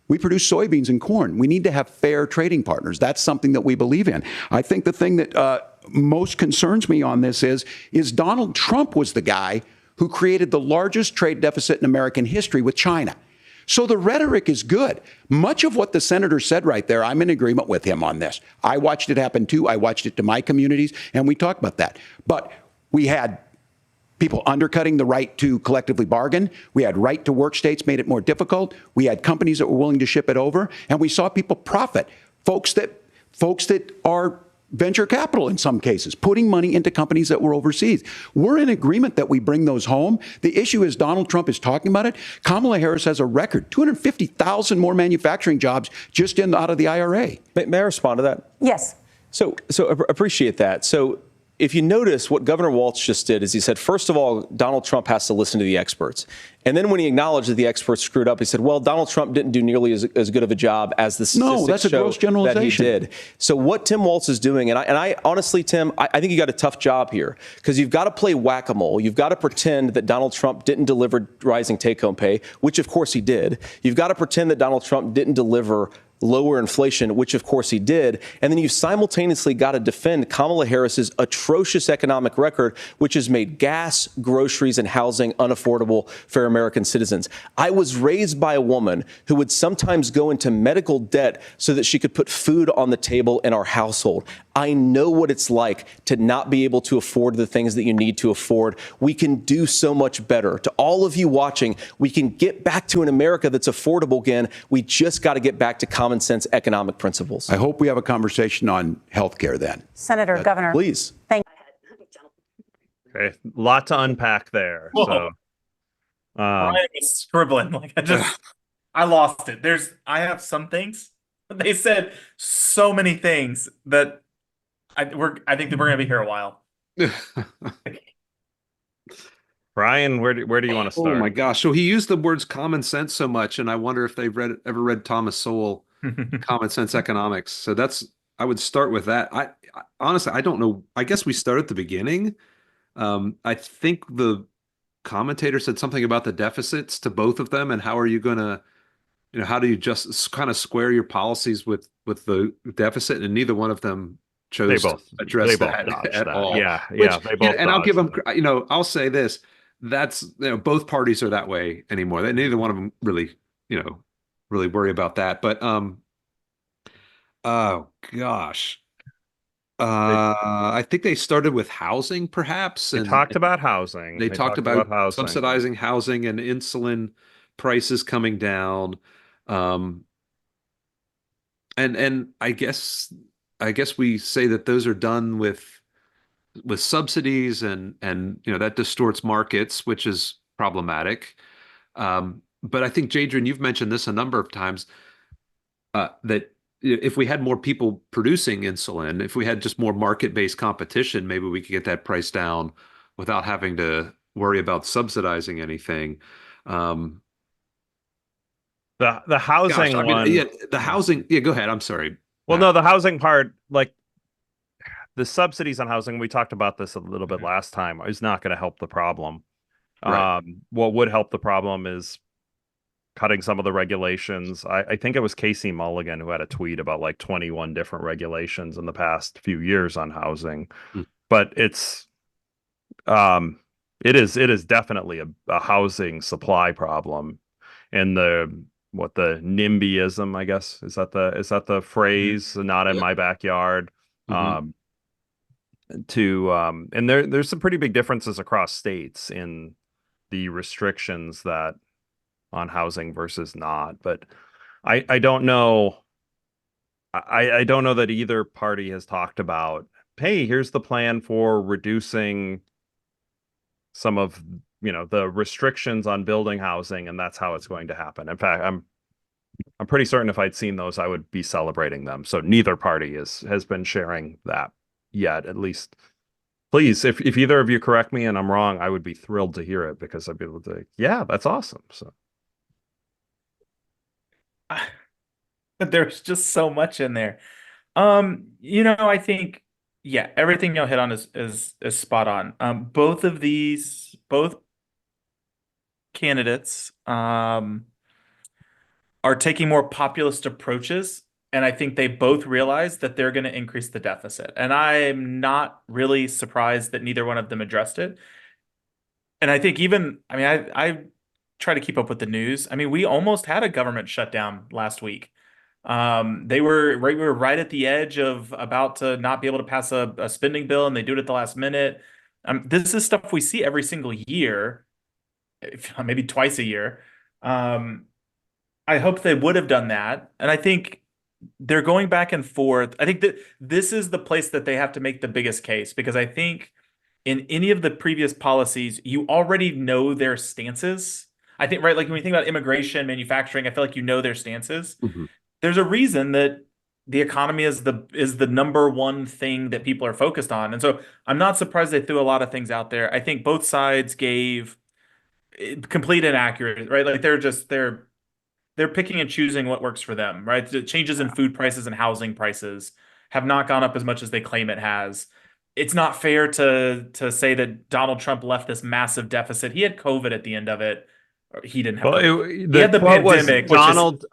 we produce soybeans and corn. We need to have fair trading partners. That's something that we believe in. I think the thing that most concerns me on this is Donald Trump was the guy who created the largest trade deficit in American history with China. So the rhetoric is good. Much of what the senator said right there, I'm in agreement with him on this. I watched it happen too. I watched it to my communities, and we talked about that. But we had people undercutting the right to collectively bargain. We had right to work states made it more difficult. We had companies that were willing to ship it over, and we saw people profit. Folks that are venture capital in some cases, putting money into companies that were overseas. We're in agreement that we bring those home. The issue is Donald Trump is talking about it. Kamala Harris has a record, 250,000 more manufacturing jobs just out of the IRA. May I respond to that? Yes. So appreciate that. So if you notice, what Governor Walz just did is he said, first of all, Donald Trump has to listen to the experts. And then when he acknowledged that the experts screwed up, he said, well, Donald Trump didn't do nearly as good of a job as the statistics No, that's a gross generalization. that he did. So what Tim Walz is doing, and I honestly, Tim, I think you got a tough job here, because you've got to play whack-a-mole. You've got to pretend that Donald Trump didn't deliver rising take-home pay, which of course he did. You've got to pretend that Donald Trump didn't deliver lower inflation, which of course he did. And then you've simultaneously got to defend Kamala Harris's atrocious economic record, which has made gas, groceries, and housing unaffordable for American citizens. I was raised by a woman who would sometimes go into medical debt so that she could put food on the table in our household. I know what it's like to not be able to afford the things that you need to afford. We can do so much better. To all of you watching, we can get back to an America that's affordable again. We just got to get back to common sense economic principles. I hope we have a conversation on health care then. Senator, Governor. Please. Thank you. Okay, a lot to unpack there. Whoa. So, I was scribbling. Like I lost it. I have some things. They said so many things that I think that we're gonna be here a while. Brian, where do you want to start? Oh my gosh! So he used the words common sense so much, and I wonder if they've ever read Thomas Sowell, Common Sense Economics. So I would start with that. I honestly, I don't know. I guess we start at the beginning. I think the commentator said something about the deficits to both of them, and how are you going to, how do you just kind of square your policies with the deficit? And neither one of them chose to address that at all. Yeah, they both. And I'll give them, I'll say this: that's both parties are that way anymore. Neither one of them really, really worry about that. But oh gosh. I think they started with housing, perhaps. They talked about housing. They talked about housing. Subsidizing housing and insulin prices coming down. And I guess we say that those are done with subsidies and that distorts markets, which is problematic. But I think, Jadrian, you've mentioned this a number of times, that if we had more people producing insulin, if we had just more market-based competition, maybe we could get that price down without having to worry about subsidizing anything. The housing one. The housing. Yeah, go ahead. I'm sorry. Well, no, the housing part, like the subsidies on housing, we talked about this a little bit last time, is not going to help the problem. Right. What would help the problem is cutting some of the regulations. I think it was Casey Mulligan who had a tweet about like 21 different regulations in the past few years on housing. But it is definitely a housing supply problem. And what the NIMBYism, I guess, is that the phrase, not in my backyard. Mhm. And there's some pretty big differences across states in the restrictions that on housing versus not. But I don't know. I don't know that either party has talked about, hey, here's the plan for reducing some of, the restrictions on building housing, and that's how it's going to happen. In fact, I'm pretty certain if I'd seen those, I would be celebrating them. So neither party has been sharing that yet, at least. Please, if either of you correct me and I'm wrong, I would be thrilled to hear it, because I'd be able to, yeah, that's awesome. So There's just so much in there. I think, yeah, everything you'll hit on is spot on. Both candidates, are taking more populist approaches, and I think they both realize that they're going to increase the deficit. And I'm not really surprised that neither one of them addressed it. And I think I try to keep up with the news. I mean, we almost had a government shutdown last week. We were right at the edge of about to not be able to pass a spending bill, and they do it at the last minute. This is stuff we see every single year, maybe twice a year. I hope they would have done that. And I think they're going back and forth. I think that this is the place that they have to make the biggest case, because I think in any of the previous policies, you already know their stances. I think, right, like when you think about immigration, manufacturing, I feel like you know their stances. Mhm. There's a reason that the economy is the number one thing that people are focused on. And so I'm not surprised they threw a lot of things out there. I think both sides gave complete inaccurate, right? Like they're picking and choosing what works for them, right? The changes in food prices and housing prices have not gone up as much as they claim it has. It's not fair to say that Donald Trump left this massive deficit. He had COVID at the end of it. Or he didn't have well, COVID. He the had the quote was pandemic, which is Donald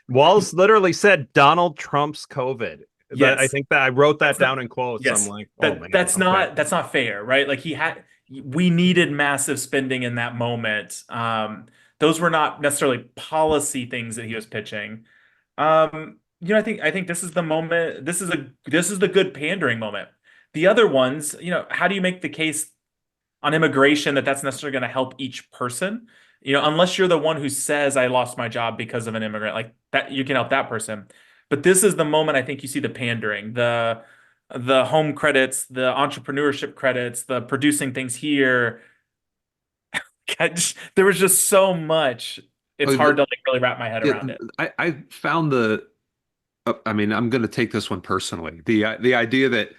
Walz literally said Donald Trump's COVID. That I yes. think that I wrote that That's down not, in quotes. I'm yes. like, oh man, That's okay. not fair, right? Like we needed massive spending in that moment. Those were not necessarily policy things that he was pitching. I think this is the moment. This is the good pandering moment. The other ones, how do you make the case on immigration that that's necessarily going to help each person? Unless you're the one who says I lost my job because of an immigrant, like that, you can help that person. But this is the moment I think you see the pandering, the home credits, the entrepreneurship credits, the producing things here. There was just so much. It's Oh, hard to like really wrap my head yeah, around it. I found I mean, I'm going to take this one personally. The idea that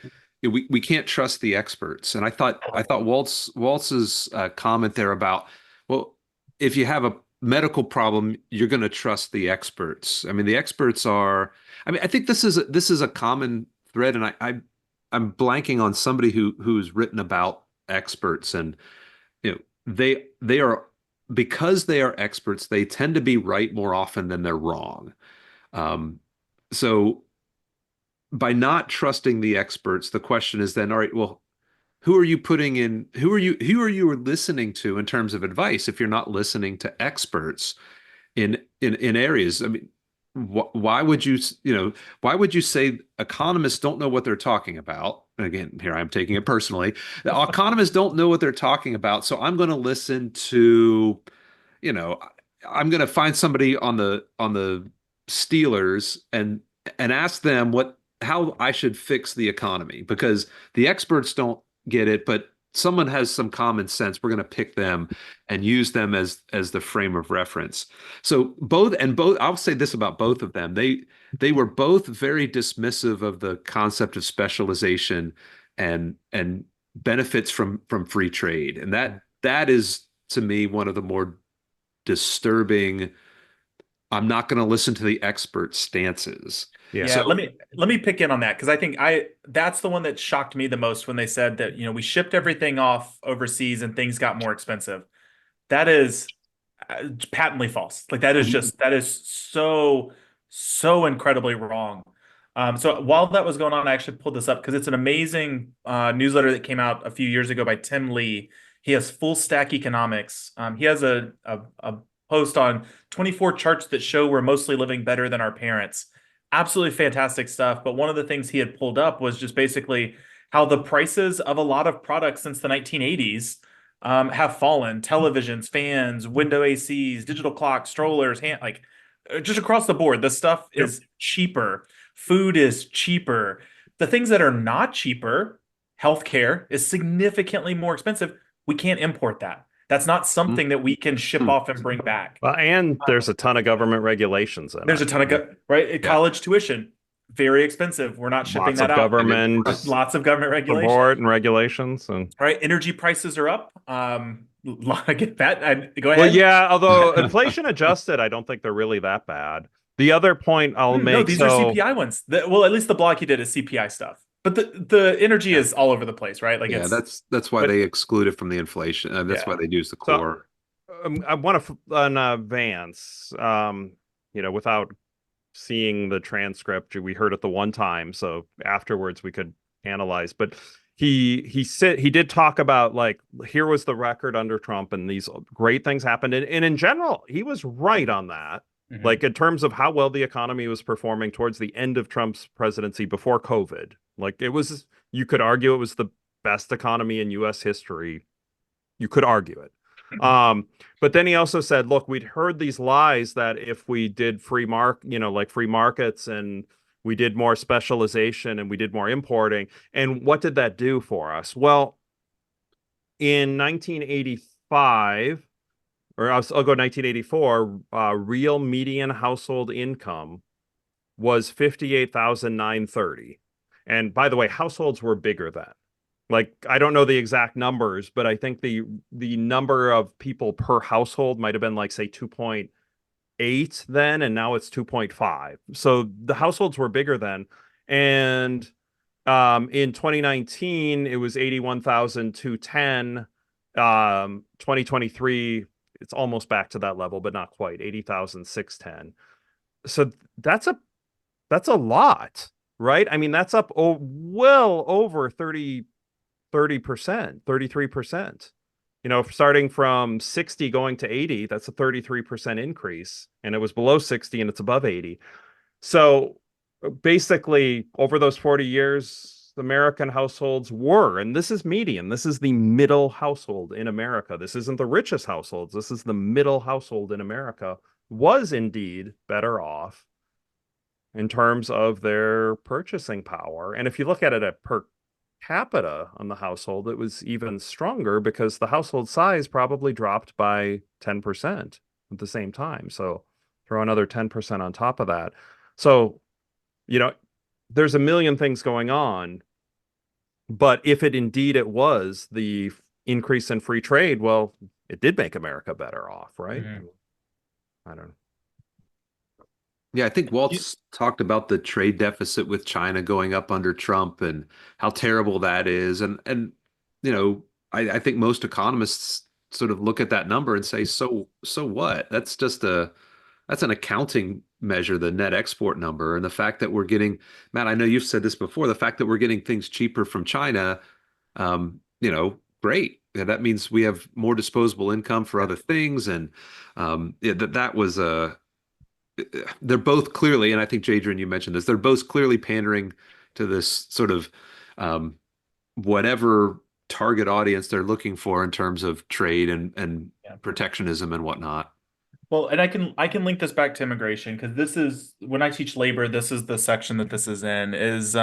we can't trust the experts, and I thought Waltz's comment there about, well, if you have a medical problem, you're going to trust the experts. I mean, the experts are. I mean, I think this is a common thread, and I'm blanking on somebody who's written about experts, and they are, because they are experts, they tend to be right more often than they're wrong. Um, so by not trusting the experts, the question is then, all right, well, who are you putting in? Who are you listening to in terms of advice if you're not listening to experts in areas? I mean, why would why would you say economists don't know what they're talking about? And again, here I'm taking it personally. The economists don't know what they're talking about, so I'm going to listen to, you know, I'm going to find somebody on the Steelers and ask them how I should fix the economy, because the experts don't get it, but someone has some common sense. We're going to pick them and use them as the frame of reference. So both, I'll say this about both of them. They were both very dismissive of the concept of specialization and benefits from free trade. And that is, to me, one of the more disturbing, I'm not going to listen to the expert stances. Yeah. Yeah, So let me pick in on that, because I think that's the one that shocked me the most when they said that we shipped everything off overseas and things got more expensive. That is patently false. Like that is so incredibly wrong. So while that was going on, I actually pulled this up because it's an amazing newsletter that came out a few years ago by Tim Lee. He has Full Stack Economics. He has a post on 24 charts that show we're mostly living better than our parents. Absolutely fantastic stuff. But one of the things he had pulled up was just basically how the prices of a lot of products since the 1980s have fallen. Televisions, fans, window ACs, digital clocks, strollers, just across the board. The stuff is cheaper. Food is cheaper. The things that are not cheaper, healthcare is significantly more expensive. We can't import that. That's not something that we can ship off and bring back. Well, and there's a ton of government regulations in There's it. a ton of college tuition, very expensive. We're not shipping Lots that of out. government Lots of government regulations. support and regulations, and Right, energy prices are up. I get that. Go ahead. well, yeah. Although inflation adjusted, I don't think they're really that bad. The other point I'll make. No, these are CPI ones. Well, at least the blog he did is CPI stuff. But the energy is all over the place, right? Like, yeah, that's why they exclude it from the inflation. That's why they use the core. I want to on Vance. Without seeing the transcript, we heard it the one time, so afterwards we could analyze. But he did talk about, like, here was the record under Trump, and these great things happened, and in general, he was right on that. Mhm. Like, in terms of how well the economy was performing towards the end of Trump's presidency before COVID. Like, you could argue it was the best economy in U.S. history. You could argue it. But then he also said, look, we'd heard these lies that if we did free markets, and we did more specialization, and we did more importing. And what did that do for us? Well, in 1985, or I'll go 1984, real median household income was $58,930. And by the way, households were bigger then. Like, I don't know the exact numbers, but I think the number of people per household might have been, like, say 2.8 then, and now it's 2.5. So the households were bigger then. And in 2019, it was 81,210. 2023, it's almost back to that level, but not quite, 80,610. So that's a lot, right? I mean, that's up well over 30%, 33%. Starting from 60 going to 80, that's a 33% increase. And it was below 60 and it's above 80. So basically, over those 40 years, American households were, and this is median, this is the middle household in America. This isn't the richest households. This is the middle household in America, was indeed better off in terms of their purchasing power. And if you look at it at per capita on the household, it was even stronger because the household size probably dropped by 10% at the same time. So throw another 10% on top of that. So, there's a million things going on. But if it was the increase in free trade, well, it did make America better off, right? Mhm. I don't know. Yeah, I think Waltz talked about the trade deficit with China going up under Trump and how terrible that is. And I think most economists sort of look at that number and say, so what? That's an accounting measure, the net export number. And the fact that we're getting, Matt, I know you've said this before, the fact that we're getting things cheaper from China, great. Yeah, that means we have more disposable income for other things. And that was they're both clearly, and I think Jadrian, you mentioned this, they're both clearly pandering to this sort of whatever target audience they're looking for in terms of trade and protectionism and whatnot. Well, and I can link this back to immigration, because this is, when I teach labor, this is the section that this is in, is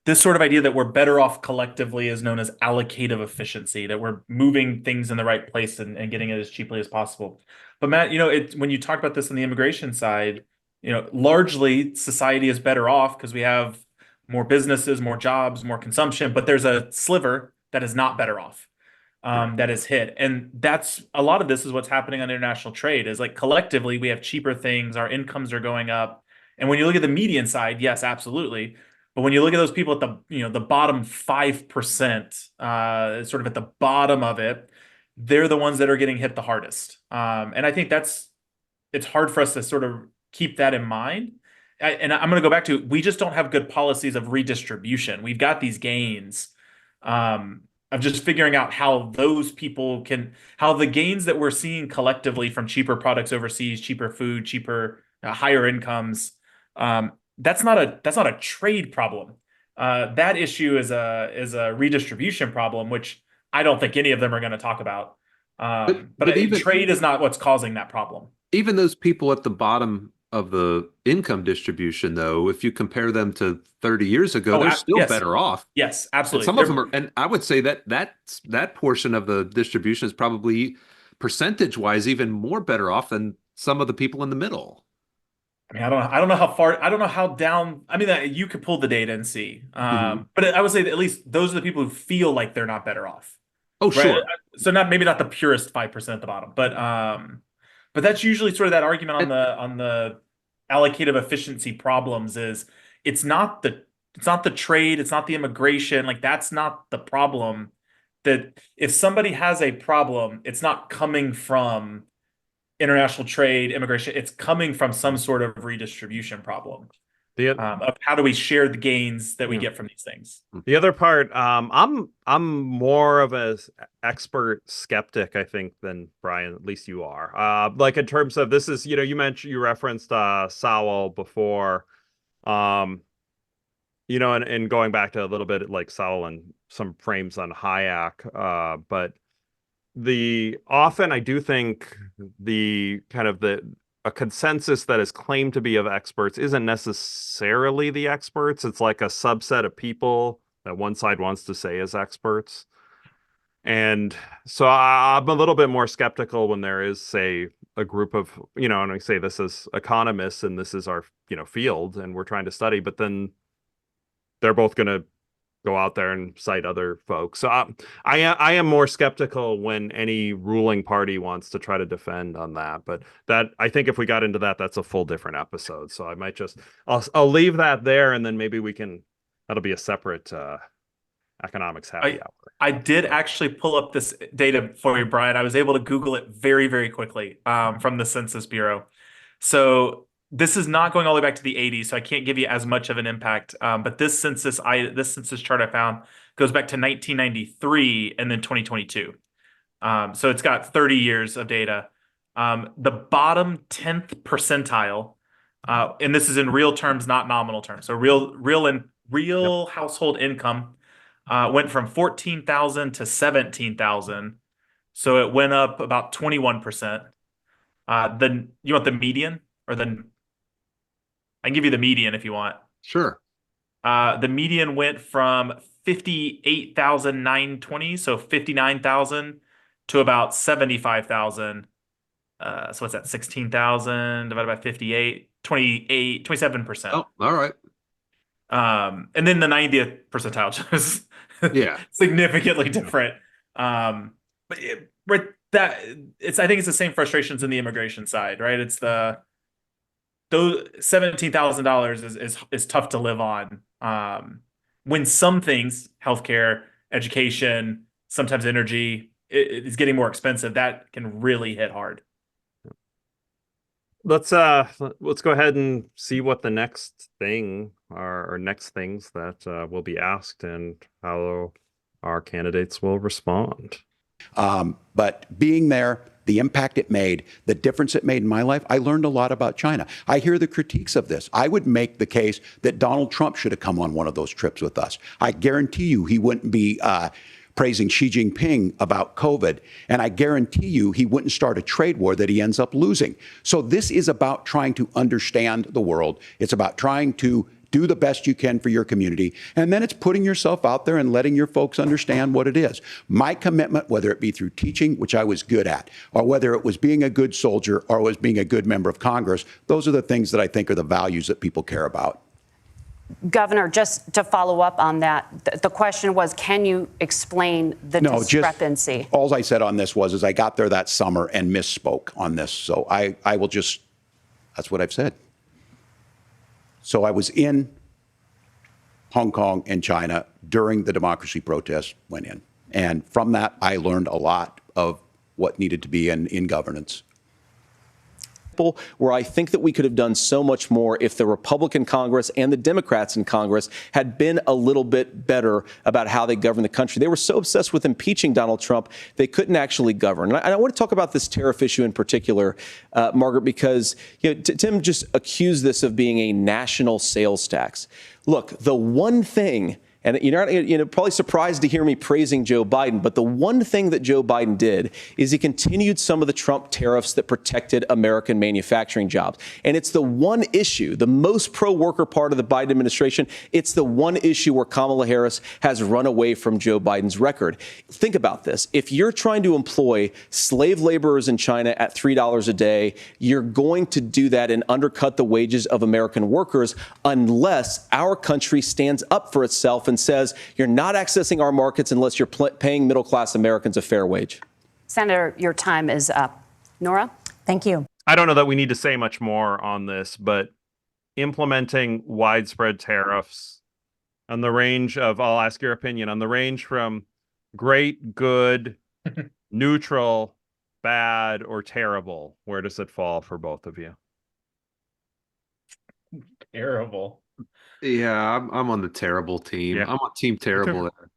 this sort of idea that we're better off collectively is known as allocative efficiency, that we're moving things in the right place and getting it as cheaply as possible. But Matt, when you talk about this on the immigration side, largely society is better off because we have more businesses, more jobs, more consumption, but there's a sliver that is not better off, that is hit. And that's a lot of this is what's happening on international trade, is like collectively we have cheaper things, our incomes are going up. And when you look at the median side, yes, absolutely. But when you look at those people at the bottom 5%, sort of at the bottom of it, they're the ones that are getting hit the hardest. And I think it's hard for us to sort of keep that in mind. And I'm going to go back to, we just don't have good policies of redistribution. We've got these gains, just figuring out how those people how the gains that we're seeing collectively from cheaper products overseas, cheaper food, cheaper, higher incomes, that's not a trade problem. That issue is a redistribution problem, which I don't think any of them are going to talk about. But even trade is not what's causing that problem. even those people at the bottom of the income distribution, though, if you compare them to 30 years ago, they're still yes. better off. Yes, And absolutely. some of them are, and I would say that portion of the distribution is probably percentage-wise even more better off than some of the people in the middle. I mean, I don't know how far, I don't know how down. I mean, you could pull the data and see. But I would say that at least those are the people who feel like they're not better off. Oh, Right? sure. So maybe not the purest 5% at the bottom, but that's usually sort of that argument on the allocative efficiency problems is it's not the trade, it's not the immigration, like that's not the problem. That if somebody has a problem, it's not coming from international trade, immigration, it's coming from some sort of redistribution problem. Of how do we share the gains that we get from these things. The other part, I'm more of a expert skeptic, I think, than Brian. At least you are. Like in terms of this is, you referenced Sowell before, and going back to a little bit like Sowell and some frames on Hayek, but often I do think the kind of a consensus that is claimed to be of experts isn't necessarily the experts. It's like a subset of people that one side wants to say is experts. And so I'm a little bit more skeptical when there is, say, a group of, and I say this as economists and this is our, field and we're trying to study, but then they're both going to go out there and cite other folks. So I am more skeptical when any ruling party wants to try to defend on that. But I think if we got into that, that's a full different episode. So I might I'll leave that there, and then maybe that'll be a separate economics happy hour. I did actually pull up this data for you, Brian. I was able to Google it very, very quickly from the Census Bureau. So this is not going all the way back to the 80s, so I can't give you as much of an impact. But this census chart I found goes back to 1993 and then 2022. So it's got 30 years of data. The bottom 10th percentile, and this is in real terms, not nominal terms. So real household income went from 14,000 to 17,000. So it went up about 21%. Then you want the median or I can give you the median if you want. Sure. The median went from 58,920, so 59,000, to about 75,000. So what's that? 16,000 divided by 58, 27%. Oh, all right. And then the 90th percentile is significantly different. I think it's the same frustrations in the immigration side, right? It's those $17,000 is tough to live on. When some things, healthcare, education, sometimes energy, is getting more expensive, that can really hit hard. Let's go ahead and see what the next thing or next things that will be asked and how our candidates will respond. But being there, the impact it made, the difference it made in my life, I learned a lot about China. I hear the critiques of this. I would make the case that Donald Trump should have come on one of those trips with us. I guarantee you he wouldn't be praising Xi Jinping about COVID. And I guarantee you he wouldn't start a trade war that he ends up losing. So this is about trying to understand the world. It's about trying to do the best you can for your community. And then it's putting yourself out there and letting your folks understand what it is. My commitment, whether it be through teaching, which I was good at, or whether it was being a good soldier or was being a good member of Congress, those are the things that I think are the values that people care about. Governor, just to follow up on that, the question was, can you explain the discrepancy? All I said on this is I got there that summer and misspoke on this. So I will just, that's what I've said. So I was in Hong Kong and China during the democracy protests went in. And from that, I learned a lot of what needed to be in governance. example where I think that we could have done so much more if the Republican Congress and the Democrats in Congress had been a little bit better about how they govern the country. They were so obsessed with impeaching Donald Trump, they couldn't actually govern. And I want to talk about this tariff issue in particular, Margaret, because Tim just accused this of being a national sales tax. Look, the one thing, and you're probably surprised to hear me praising Joe Biden, but the one thing that Joe Biden did is he continued some of the Trump tariffs that protected American manufacturing jobs. And it's the one issue, the most pro-worker part of the Biden administration, it's the one issue where Kamala Harris has run away from Joe Biden's record. Think about this. If you're trying to employ slave laborers in China at $3 a day, you're going to do that and undercut the wages of American workers unless our country stands up for itself and says you're not accessing our markets unless you're paying middle-class Americans a fair wage. Senator, your time is up. Nora? Thank you. I don't know that we need to say much more on this, but implementing widespread tariffs on the range of, I'll ask your opinion, on the range from great, good, neutral, bad, or terrible, where does it fall for both of you? Terrible. Yeah, I'm on the terrible team. Yeah. I'm on team terrible there.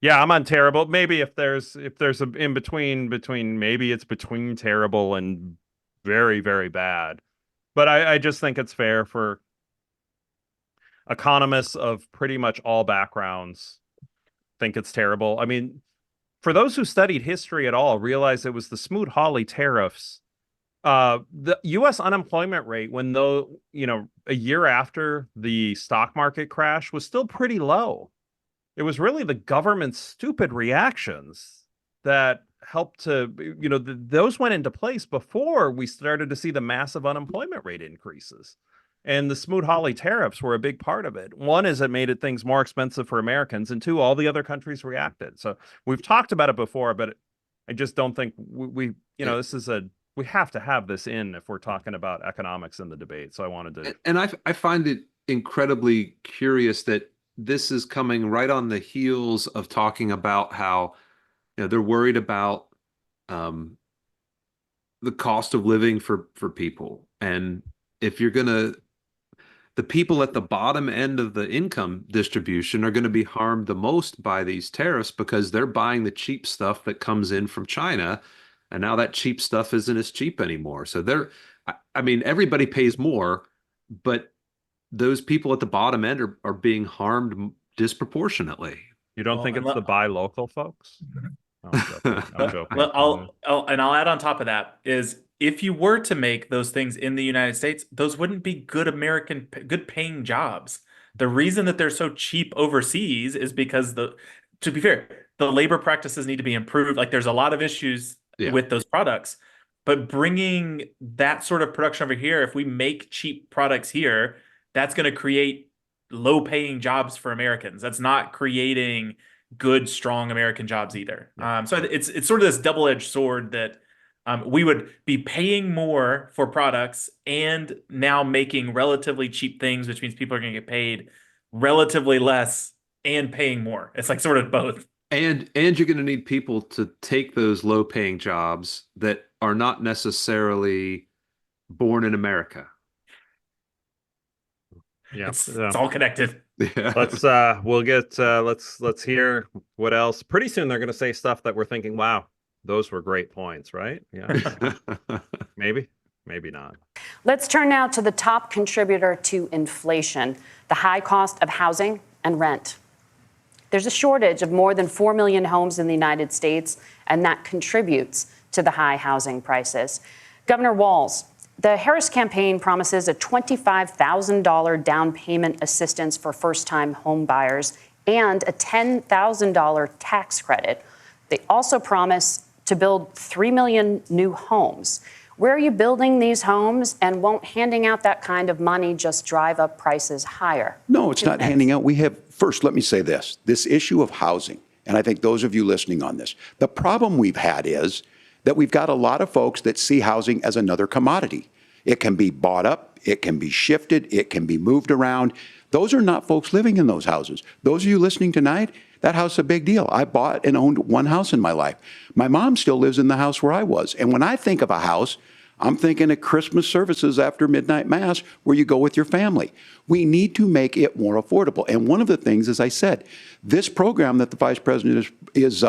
Yeah, I'm on terrible. Maybe if there's a in between maybe it's between terrible and very, very bad. But I just think it's fair for economists of pretty much all backgrounds think it's terrible. I mean, for those who studied history at all, realize it was the Smoot-Hawley tariffs. The U.S. unemployment rate, a year after the stock market crash, was still pretty low. It was really the government's stupid reactions that helped to, those went into place before we started to see the massive unemployment rate increases. And the Smoot-Hawley tariffs were a big part of it. One is it made things more expensive for Americans, and two, all the other countries reacted. So we've talked about it before, but I just don't think we have to have this in if we're talking about economics in the debate. So I wanted to. And I find it incredibly curious that this is coming right on the heels of talking about how they're worried about the cost of living for people. And if you're the people at the bottom end of the income distribution are going to be harmed the most by these tariffs because they're buying the cheap stuff that comes in from China. And now that cheap stuff isn't as cheap anymore. So everybody pays more, but those people at the bottom end are being harmed disproportionately. You don't think it's the buy local folks? I'm joking. Well, I'll add on top of that is if you were to make those things in the United States, those wouldn't be good paying jobs. The reason that they're so cheap overseas is because to be fair, the labor practices need to be improved. Like there's a lot of issues with those products, but bringing that sort of production over here, if we make cheap products here, that's going to create low paying jobs for Americans. That's not creating good, strong American jobs either. So it's sort of this double-edged sword that we would be paying more for products and now making relatively cheap things, which means people are going to get paid relatively less and paying more. It's like sort of both. And you're going to need people to take those low-paying jobs that are not necessarily born in America. Yeah, it's all connected. Yeah. Let's hear what else. Pretty soon they're going to say stuff that we're thinking, wow, those were great points, right? Yeah, maybe not. Let's turn now to the top contributor to inflation, the high cost of housing and rent. There's a shortage of more than 4 million homes in the United States, and that contributes to the high housing prices. Governor Walz, the Harris campaign promises a $25,000 down payment assistance for first-time home buyers and a $10,000 tax credit. They also promise to build 3 million new homes. Where are you building these homes, and won't handing out that kind of money just drive up prices higher? No, it's not handing out. First, let me say this issue of housing, and I think those of you listening on this, the problem we've had is that we've got a lot of folks that see housing as another commodity. It can be bought up, it can be shifted, it can be moved around. Those are not folks living in those houses. Those of you listening tonight, that house is a big deal. I bought and owned one house in my life. My mom still lives in the house where I was. And when I think of a house, I'm thinking of Christmas services after midnight mass where you go with your family. We need to make it more affordable. And one of the things, as I said, this program that the vice president is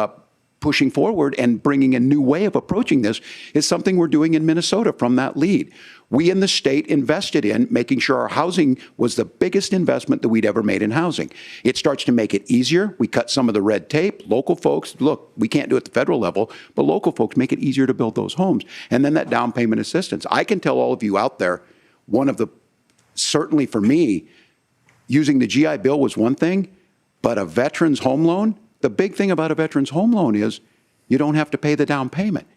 pushing forward and bringing a new way of approaching this is something we're doing in Minnesota from that lead. We in the state invested in making sure our housing was the biggest investment that we'd ever made in housing. It starts to make it easier. We cut some of the red tape. Local folks, look, we can't do it at the federal level, but local folks make it easier to build those homes. And then that down payment assistance. I can tell all of you out there, certainly for me, using the GI Bill was one thing, but a veteran's home loan, the big thing about a veteran's home loan is you don't have to pay the down payment.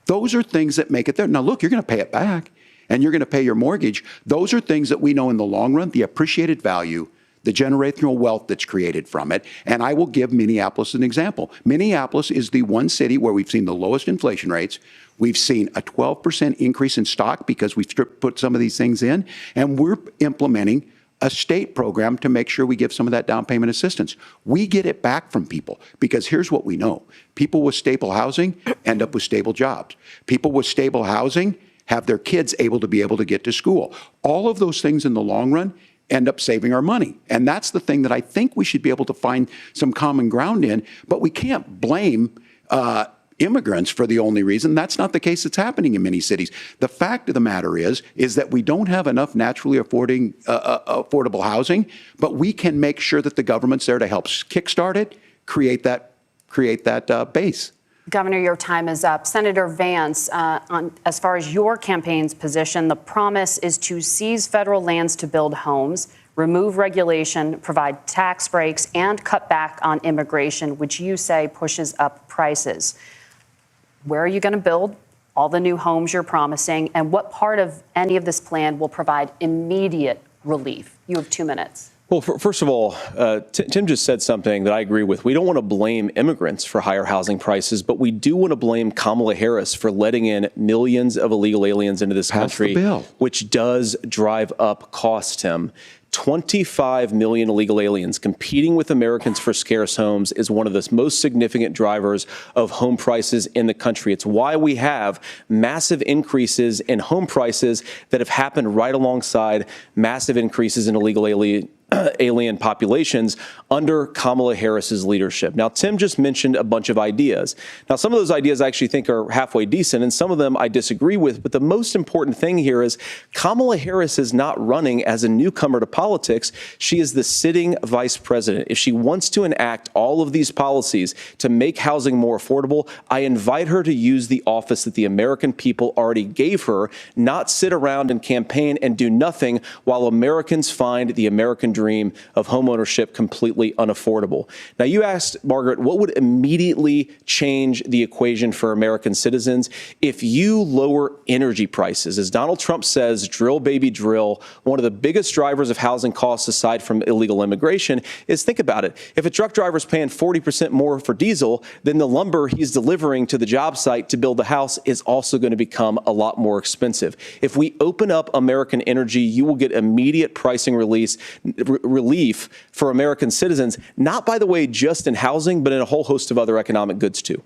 Those are things that make it there. Now, look, you're going to pay it back and you're going to pay your mortgage. Those are things that we know in the long run, the appreciated value, the generational wealth that's created from it. And I will give Minneapolis an example. Minneapolis is the one city where we've seen the lowest inflation rates. We've seen a 12% increase in stock because we've put some of these things in, and we're implementing a state program to make sure we give some of that down payment assistance. We get it back from people because here's what we know. People with stable housing end up with stable jobs. People with stable housing have their kids able to get to school. All of those things in the long run end up saving our money. And that's the thing that I think we should be able to find some common ground in, but we can't blame immigrants for the only reason. That's not the case that's happening in many cities. The fact of the matter is that we don't have enough naturally affordable housing, but we can make sure that the government's there to help kickstart it, create that base. Governor, your time is up. Senator Vance, as far as your campaign's position, the promise is to seize federal lands to build homes, remove regulation, provide tax breaks, and cut back on immigration, which you say pushes up prices. Where are you going to build all the new homes you're promising, and what part of any of this plan will provide immediate relief? You have 2 minutes. Well, first of all, Tim just said something that I agree with. We don't want to blame immigrants for higher housing prices, but we do want to blame Kamala Harris for letting in millions of illegal aliens into this country, which does drive up costs, Tim. 25 million illegal aliens competing with Americans for scarce homes is one of the most significant drivers of home prices in the country. It's why we have massive increases in home prices that have happened right alongside massive increases in illegal alien populations under Kamala Harris's leadership. Now, Tim just mentioned a bunch of ideas. Now, some of those ideas I actually think are halfway decent, and some of them I disagree with. But the most important thing here is Kamala Harris is not running as a newcomer to politics. She is the sitting vice president. If she wants to enact all of these policies to make housing more affordable, I invite her to use the office that the American people already gave her, not sit around and campaign and do nothing while Americans find the American dream of homeownership completely unaffordable. Now, you asked, Margaret, what would immediately change the equation for American citizens if you lower energy prices? As Donald Trump says, drill, baby, drill. One of the biggest drivers of housing costs, aside from illegal immigration, is, think about it. If a truck driver's paying 40% more for diesel, then the lumber he's delivering to the job site to build the house is also going to become a lot more expensive. If we open up American energy, you will get immediate pricing relief for American citizens, not, by the way, just in housing, but in a whole host of other economic goods, too.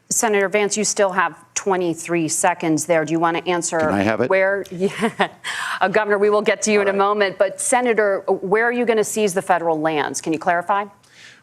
Senator Vance, you still have 23 seconds there. Do you want to answer? Can I have it? Governor, we will get to you in a moment. But, Senator, where are you going to seize the federal lands? Can you clarify?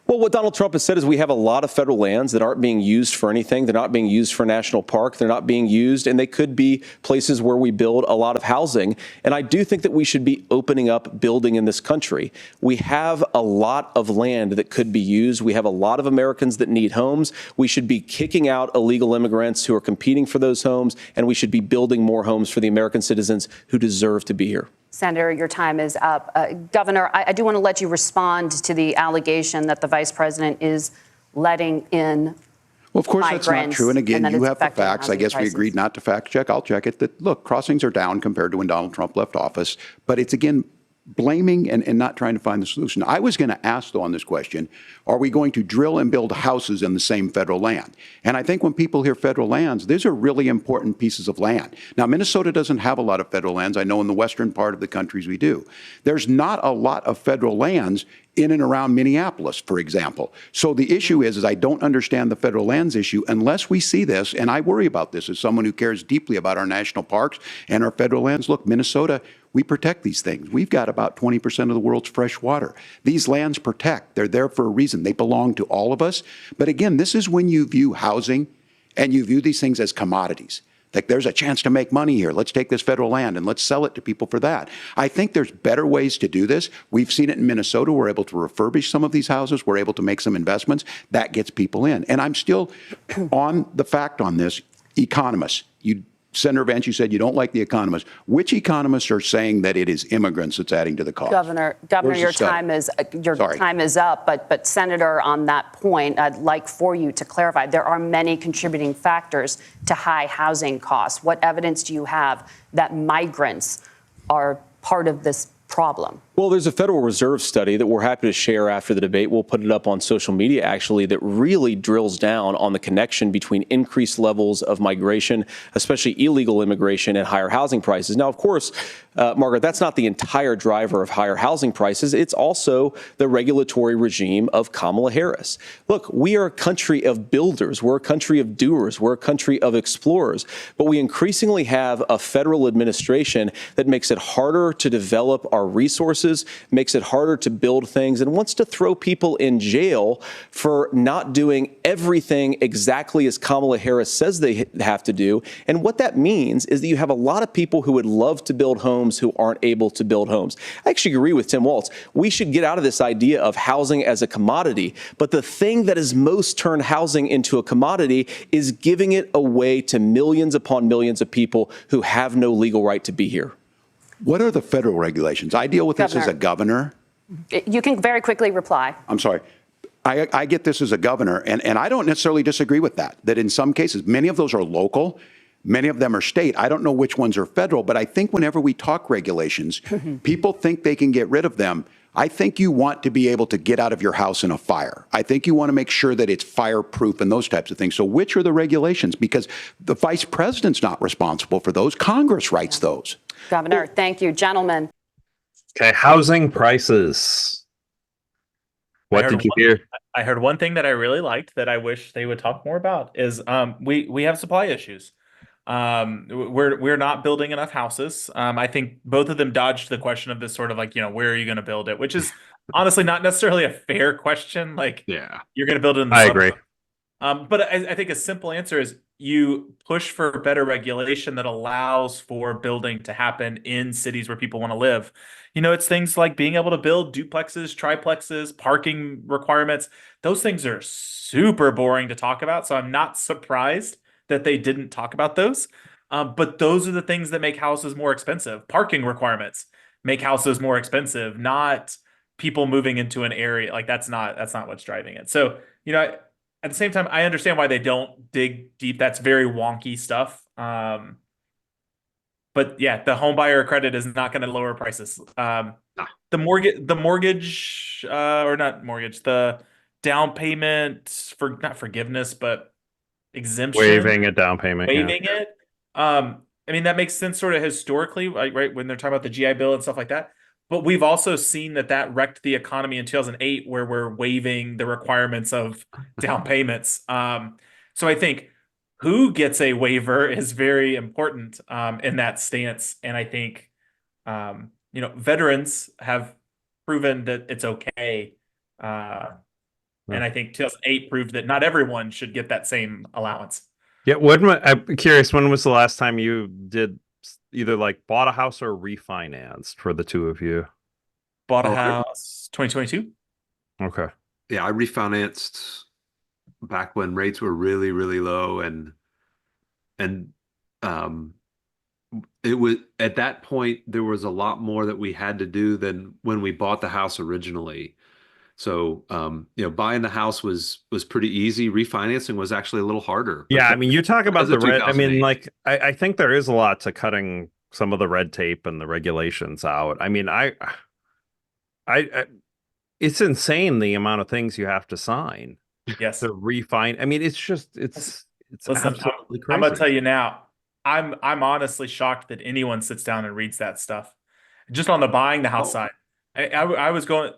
Well, what Donald Trump has said is we have a lot of federal lands that aren't being used for anything. They're not being used for a national park. They're not being used, and they could be places where we build a lot of housing. And I do think that we should be opening up building in this country. We have a lot of land that could be used. We have a lot of Americans that need homes. We should be kicking out illegal immigrants who are competing for those homes, and we should be building more homes for the American citizens who deserve to be here. Senator, your time is up. Governor, I do want to let you respond to the allegation that the vice president is letting in. Well, of course, that's not true. And again, you have the facts. I guess we agreed not to fact check. I'll check it. That, look, crossings are down compared to when Donald Trump left office. But it's, again, blaming and not trying to find the solution. I was going to ask, though, on this question, are we going to drill and build houses in the same federal land? And I think when people hear federal lands, these are really important pieces of land. Now, Minnesota doesn't have a lot of federal lands. I know in the western part of the countries we do. There's not a lot of federal lands in and around Minneapolis, for example. So the issue is I don't understand the federal lands issue unless we see this, and I worry about this as someone who cares deeply about our national parks and our federal lands. Look, Minnesota, we protect these things. We've got about 20% of the world's fresh water. These lands protect. They're there for a reason. They belong to all of us. But again, this is when you view housing and you view these things as commodities. Like, there's a chance to make money here. Let's take this federal land and let's sell it to people for that. I think there's better ways to do this. We've seen it in Minnesota. We're able to refurbish some of these houses. We're able to make some investments. That gets people in. And I'm still on the fact on this. Economists, Senator Vance, you said you don't like the economists. Which economists are saying that it is immigrants that's adding to the cost? Governor, your time is up. But Senator, on that point, I'd like for you to clarify. There are many contributing factors to high housing costs. What evidence do you have that migrants are part of this problem? Well, there's a Federal Reserve study that we're happy to share after the debate. We'll put it up on social media, actually, that really drills down on the connection between increased levels of migration, especially illegal immigration, and higher housing prices. Now, of course, Margaret, that's not the entire driver of higher housing prices. It's also the regulatory regime of Kamala Harris. Look, we are a country of builders. We're a country of doers. We're a country of explorers. But we increasingly have a federal administration that makes it harder to develop our resources, makes it harder to build things, and wants to throw people in jail for not doing everything exactly as Kamala Harris says they have to do. And what that means is that you have a lot of people who would love to build homes who aren't able to build homes. I actually agree with Tim Walz. We should get out of this idea of housing as a commodity. But the thing that has most turned housing into a commodity is giving it away to millions upon millions of people who have no legal right to be here. What are the federal regulations? I deal with this as a governor. You can very quickly reply. I'm sorry. I get this as a governor, and I don't necessarily disagree with that in some cases, many of those are local, many of them are state. I don't know which ones are federal, but I think whenever we talk regulations, people think they can get rid of them. I think you want to be able to get out of your house in a fire. I think you want to make sure that it's fireproof and those types of things. So which are the regulations? Because the vice president's not responsible for those. Congress writes those. Governor, thank you. Gentlemen. Okay, housing prices. What did you hear? I heard one thing that I really liked that I wish they would talk more about is we have supply issues. We're not building enough houses. I think both of them dodged the question of this sort of like, where are you going to build it? Which is honestly not necessarily a fair question. Like, yeah, you're going to build it in the I suburbs. agree. But I think a simple answer is you push for better regulation that allows for building to happen in cities where people want to live. It's things like being able to build duplexes, triplexes, parking requirements. Those things are super boring to talk about. So I'm not surprised that they didn't talk about those. But those are the things that make houses more expensive. Parking requirements make houses more expensive, not people moving into an area. Like that's not what's driving it. So, at the same time, I understand why they don't dig deep. That's very wonky stuff. But yeah, the home buyer credit is not going to lower prices. The down payment for not forgiveness, but exemption. Waiving a down payment. Waiving it. I mean, that makes sense sort of historically, right? When they're talking about the GI Bill and stuff like that. But we've also seen that wrecked the economy in 2008, where we're waiving the requirements of down payments. So I think who gets a waiver is very important in that stance. And I think, veterans have proven that it's okay. And I think 2008 proved that not everyone should get that same allowance. Yeah, I'm curious, when was the last time you did either like bought a house or refinanced for the two of you? Bought a house 2022. Okay. Yeah, I refinanced back when rates were really, really low, and it was at that point there was a lot more that we had to do than when we bought the house originally. So, buying the house was pretty easy. Refinancing was actually a little harder. Yeah, I mean, you talk about the red. I mean, like, I think there is a lot to cutting some of the red tape and the regulations out. I mean, I it's insane the amount of things you have to sign. Yes. To refine. I mean, it's Listen, absolutely crazy. I'm gonna tell you now. I'm honestly shocked that anyone sits down and reads that stuff. Just on the buying the house side, I was going.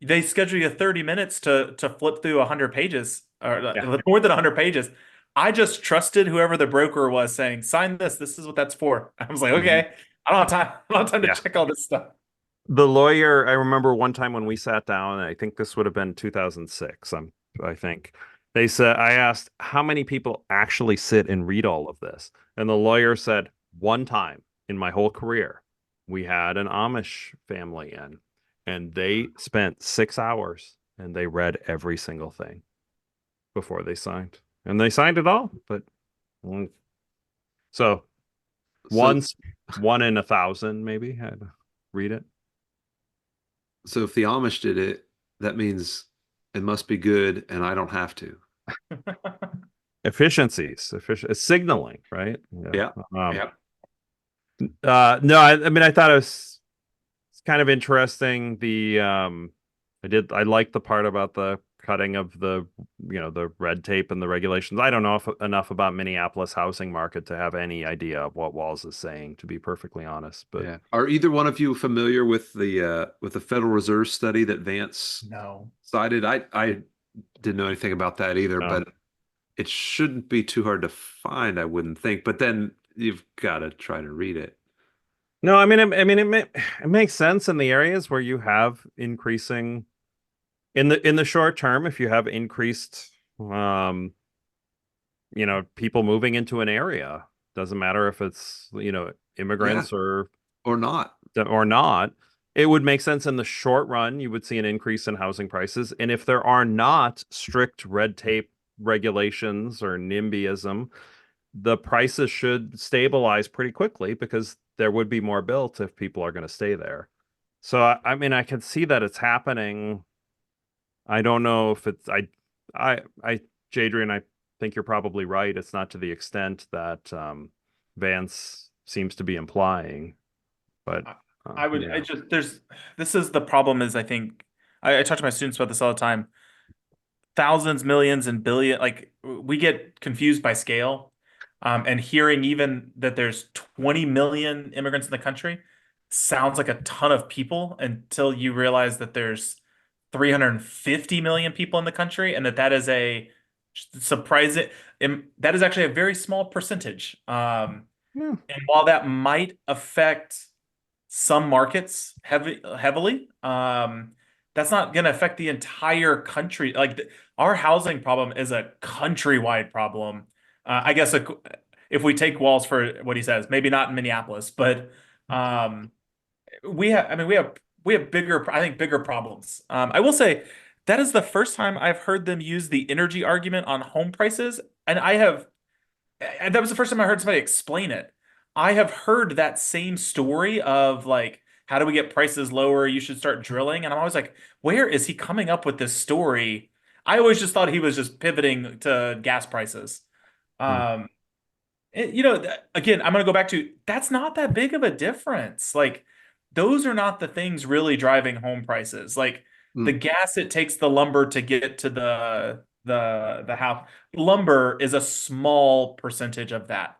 they schedule you 30 minutes to flip through 100 pages or Yeah. more than 100 pages. I just trusted whoever the broker was saying, sign this. This is what that's for. I was like, okay, I don't have time. I don't have time to Yeah. check all this stuff. The lawyer, I remember one time when we sat down, I think this would have been 2006. I think they said, I asked how many people actually sit and read all of this. And the lawyer said, one time in my whole career, we had an Amish family in, and they spent 6 hours and they read every single thing before they signed. And they signed it all, but so once one in 1,000 maybe had to read it. So if the Amish did it, that means it must be good, and I don't have to. Efficiencies, it's signaling, right? Yeah. No, I mean, I thought it's kind of interesting. I like the part about the cutting of the red tape and the regulations. I don't know enough about Minneapolis housing market to have any idea of what Walz is saying, to be perfectly honest. But yeah. Are either one of you familiar with the Federal Reserve study that Vance cited? I didn't know anything about that either, but it shouldn't be too hard to find, I wouldn't think. But then you've got to try to read it. No, I mean, it makes sense in the areas where you have increasing in the short term. If you have increased, people moving into an area, doesn't matter if it's immigrants or not, it would make sense in the short run. You would see an increase in housing prices, and if there are not strict red tape regulations or NIMBYism, the prices should stabilize pretty quickly because there would be more built if people are going to stay there. So I mean, I can see that it's happening. I don't know if it's Jadrian, I think you're probably right. It's not to the extent that Vance seems to be implying, but this is the problem is I think I talk to my students about this all the time. Thousands, millions, and billion, like we get confused by scale. And hearing even that there's 20 million immigrants in the country sounds like a ton of people until you realize that there's 350 million people in the country, and that is a surprising, that is actually a very small percentage. And while that might affect some markets heavily, that's not going to affect the entire country. Like our housing problem is a countrywide problem. I guess if we take Walz for what he says, maybe not in Minneapolis, but we have bigger problems. I will say that is the first time I've heard them use the energy argument on home prices, and that was the first time I heard somebody explain it. I have heard that same story of like, how do we get prices lower? You should start drilling, and I'm always like, where is he coming up with this story? I always just thought he was just pivoting to gas prices. Again, I'm going to go back to, that's not that big of a difference. Like those are not the things really driving home prices. Like the gas it takes the lumber to get to the house. Lumber is a small percentage of that.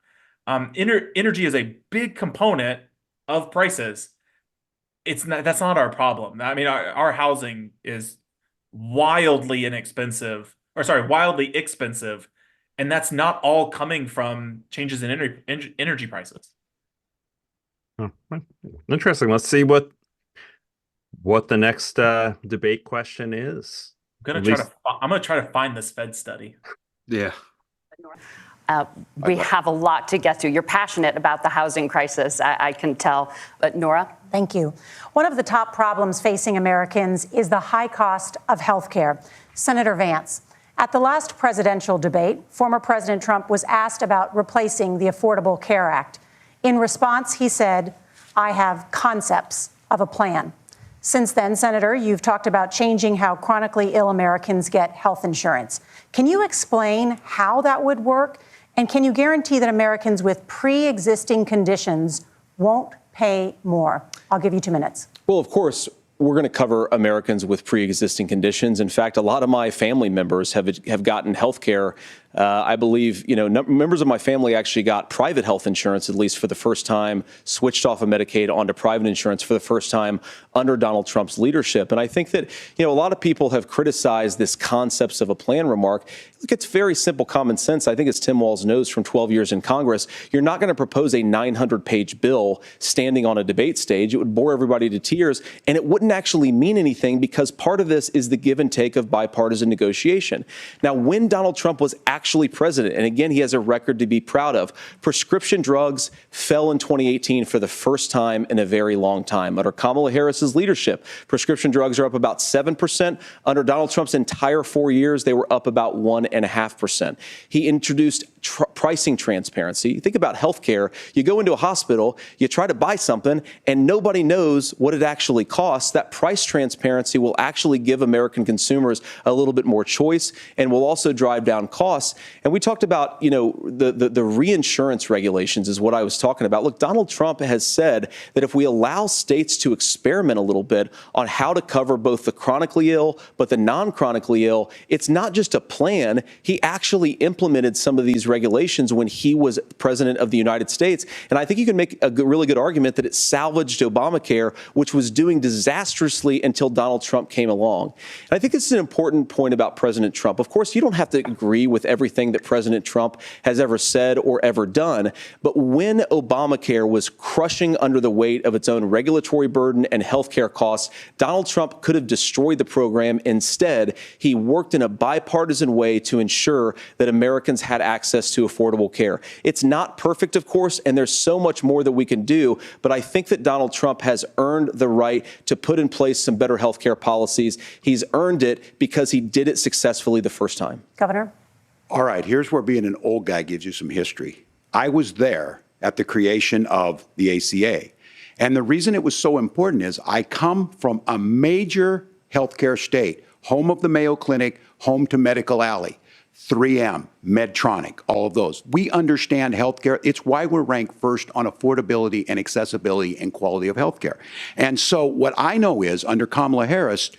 Energy is a big component of prices. That's not our problem. I mean, our housing is wildly expensive, and that's not all coming from changes in energy prices. Oh, interesting. Let's see what the next debate question is. I'm gonna try to find this Fed study. Yeah. We have a lot to get to. You're passionate about the housing crisis, I can tell. But Nora? Thank you. One of the top problems facing Americans is the high cost of health care. Senator Vance, at the last presidential debate, former President Trump was asked about replacing the Affordable Care Act. In response, he said, I have concepts of a plan. Since then, Senator, you've talked about changing how chronically ill Americans get health insurance. Can you explain how that would work? And can you guarantee that Americans with pre-existing conditions won't pay more? I'll give you 2 minutes. Well, of course, we're going to cover Americans with pre-existing conditions. In fact, a lot of my family members have gotten health care I believe, members of my family actually got private health insurance, at least for the first time, switched off of Medicaid onto private insurance for the first time under Donald Trump's leadership. And I think that, a lot of people have criticized this concepts of a plan remark. Look, it's very simple common sense. I think as Tim Walz knows from 12 years in Congress, you're not going to propose a 900-page bill standing on a debate stage. It would bore everybody to tears, and it wouldn't actually mean anything because part of this is the give and take of bipartisan negotiation. Now, when Donald Trump was actually president, and again, he has a record to be proud of, prescription drugs fell in 2018 for the first time in a very long time. Under Kamala Harris's leadership, prescription drugs are up about 7%. Under Donald Trump's entire 4 years, they were up about 1.5%. He introduced pricing transparency. Think about healthcare. You go into a hospital, you try to buy something, and nobody knows what it actually costs. That price transparency will actually give American consumers a little bit more choice and will also drive down costs. And we talked about, the reinsurance regulations is what I was talking about. Look, Donald Trump has said that if we allow states to experiment a little bit on how to cover both the chronically ill but the non-chronically ill, it's not just a plan. He actually implemented some of these regulations when he was president of the United States. And I think you can make a really good argument that it salvaged Obamacare, which was doing disastrously until Donald Trump came along. And I think this is an important point about President Trump. Of course, you don't have to agree with everything that President Trump has ever said or ever done. But when Obamacare was crushing under the weight of its own regulatory burden and healthcare costs, Donald Trump could have destroyed the program. Instead, he worked in a bipartisan way to ensure that Americans had access to affordable care. It's not perfect, of course, and there's so much more that we can do, but I think that Donald Trump has earned the right to put in place some better health care policies. He's earned it because he did it successfully the first time. Governor? All right, here's where being an old guy gives you some history. I was there at the creation of the ACA, and the reason it was so important is I come from a major healthcare state, home of the Mayo Clinic, home to Medical Alley. 3M, Medtronic, all of those. We understand healthcare. It's why we're ranked first on affordability and accessibility and quality of healthcare. And so what I know is under Kamala Harris,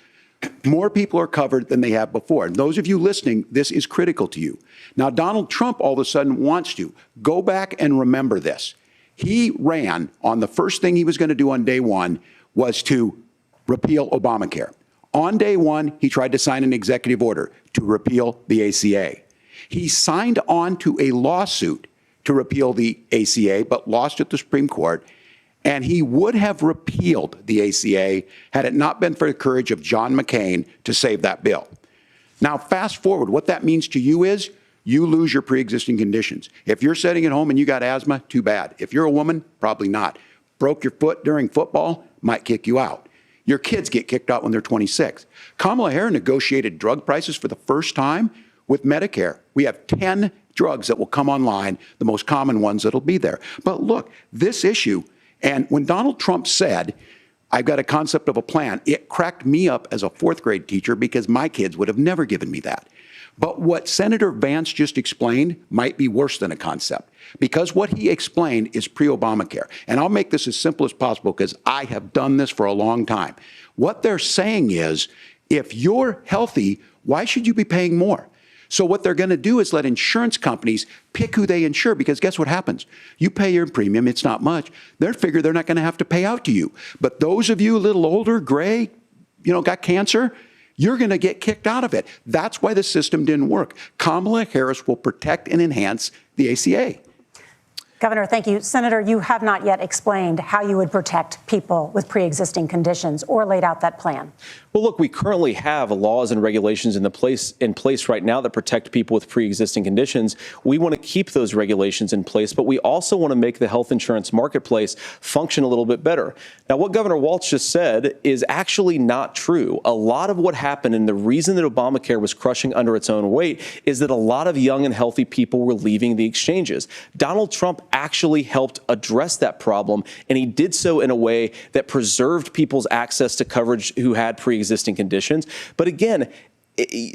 more people are covered than they have before. And those of you listening, this is critical to you. Now, Donald Trump all of a sudden wants to go back and remember this. He ran on the first thing he was going to do on day one was to repeal Obamacare. On day one, he tried to sign an executive order to repeal the ACA. He signed on to a lawsuit to repeal the ACA, but lost at the Supreme Court. And he would have repealed the ACA had it not been for the courage of John McCain to save that bill. Now, fast forward, what that means to you is you lose your pre-existing conditions. If you're sitting at home and you got asthma, too bad. If you're a woman, probably not. Broke your foot during football, might kick you out. Your kids get kicked out when they're 26. Kamala Harris negotiated drug prices for the first time with Medicare. We have 10 drugs that will come online, the most common ones that'll be there. But look, this issue, and when Donald Trump said, I've got a concept of a plan, it cracked me up as a fourth grade teacher because my kids would have never given me that. But what Senator Vance just explained might be worse than a concept, because what he explained is pre-Obamacare. And I'll make this as simple as possible because I have done this for a long time. What they're saying is, if you're healthy, why should you be paying more? So what they're going to do is let insurance companies pick who they insure, because guess what happens? You pay your premium, it's not much. They figure they're not going to have to pay out to you. But those of you a little older, gray, got cancer, you're going to get kicked out of it. That's why the system didn't work. Kamala Harris will protect and enhance the ACA. Governor, thank you. Senator, you have not yet explained how you would protect people with pre-existing conditions or laid out that plan. Well, look, we currently have laws and regulations in place right now that protect people with pre-existing conditions. We want to keep those regulations in place, but we also want to make the health insurance marketplace function a little bit better. Now, what Governor Walz just said is actually not true. A lot of what happened, and the reason that Obamacare was crushing under its own weight, is that a lot of young and healthy people were leaving the exchanges. Donald Trump actually helped address that problem, and he did so in a way that preserved people's access to coverage who had pre-existing conditions. But again,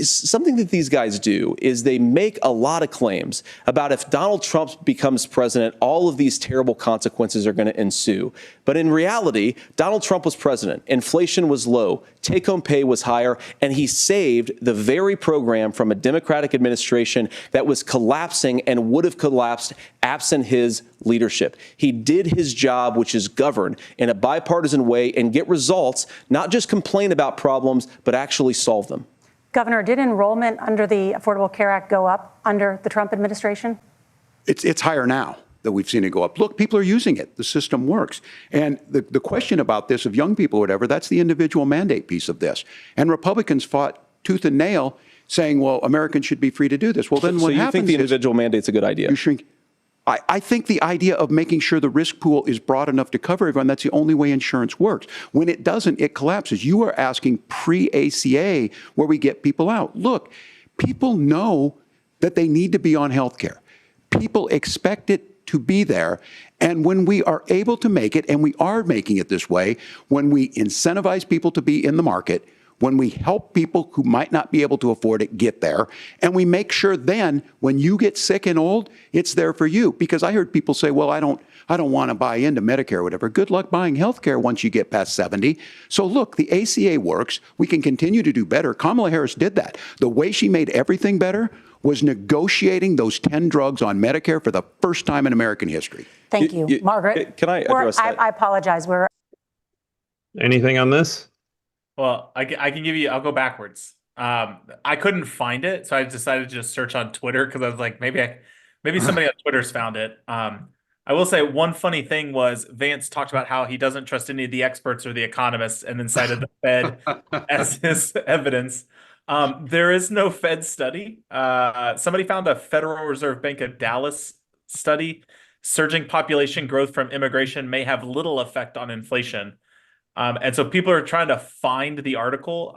something that these guys do is they make a lot of claims about if Donald Trump becomes president, all of these terrible consequences are going to ensue. But in reality, Donald Trump was president. Inflation was low. Take-home pay was higher. And he saved the very program from a Democratic administration that was collapsing and would have collapsed absent his leadership. He did his job, which is govern in a bipartisan way and get results, not just complain about problems, but actually solve them. Governor, did enrollment under the Affordable Care Act go up under the Trump administration? It's higher now that we've seen it go up. Look, people are using it. The system works. And the question about this of young people or whatever, that's the individual mandate piece of this. And Republicans fought tooth and nail saying, well, Americans should be free to do this. Well, then So what you happens think the is individual mandate's a good idea? you shrink. I think the idea of making sure the risk pool is broad enough to cover everyone, that's the only way insurance works. When it doesn't, it collapses. You are asking pre-ACA where we get people out. Look, people know that they need to be on health care. People expect it to be there. And when we are able to make it, and we are making it this way, when we incentivize people to be in the market, when we help people who might not be able to afford it get there, and we make sure then when you get sick and old, it's there for you. Because I heard people say, well, I don't want to buy into Medicare or whatever. Good luck buying health care once you get past 70. So look, the ACA works. We can continue to do better. Kamala Harris did that. The way she made everything better was negotiating those 10 drugs on Medicare for the first time in American history. Thank you. Margaret? Can I address that? I apologize. Anything on this? Well, I can give you, I'll go backwards. I couldn't find it, so I decided to just search on Twitter because I was like, maybe somebody on Twitter's found it. I will say one funny thing was Vance talked about how he doesn't trust any of the experts or the economists and then cited the Fed as his evidence. There is no Fed study. Somebody found a Federal Reserve Bank of Dallas study. Surging population growth from immigration may have little effect on inflation. And so people are trying to find the article.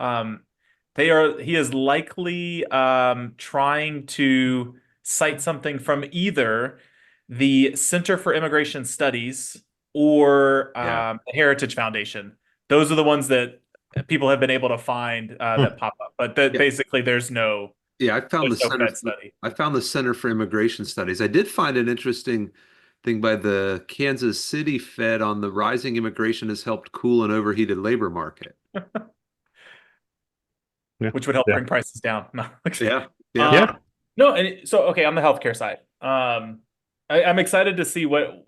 He is likely trying to cite something from either the Center for Immigration Studies or the Heritage Foundation. Those are the ones that people have been able to find that pop up. But basically, there's no. Yeah, I found Fed study. I found the Center for Immigration Studies. I did find an interesting thing by the Kansas City Fed on the rising immigration has helped cool an overheated labor market. Which would help bring prices down. Yeah. No, and so okay, on the healthcare side, I'm excited to see what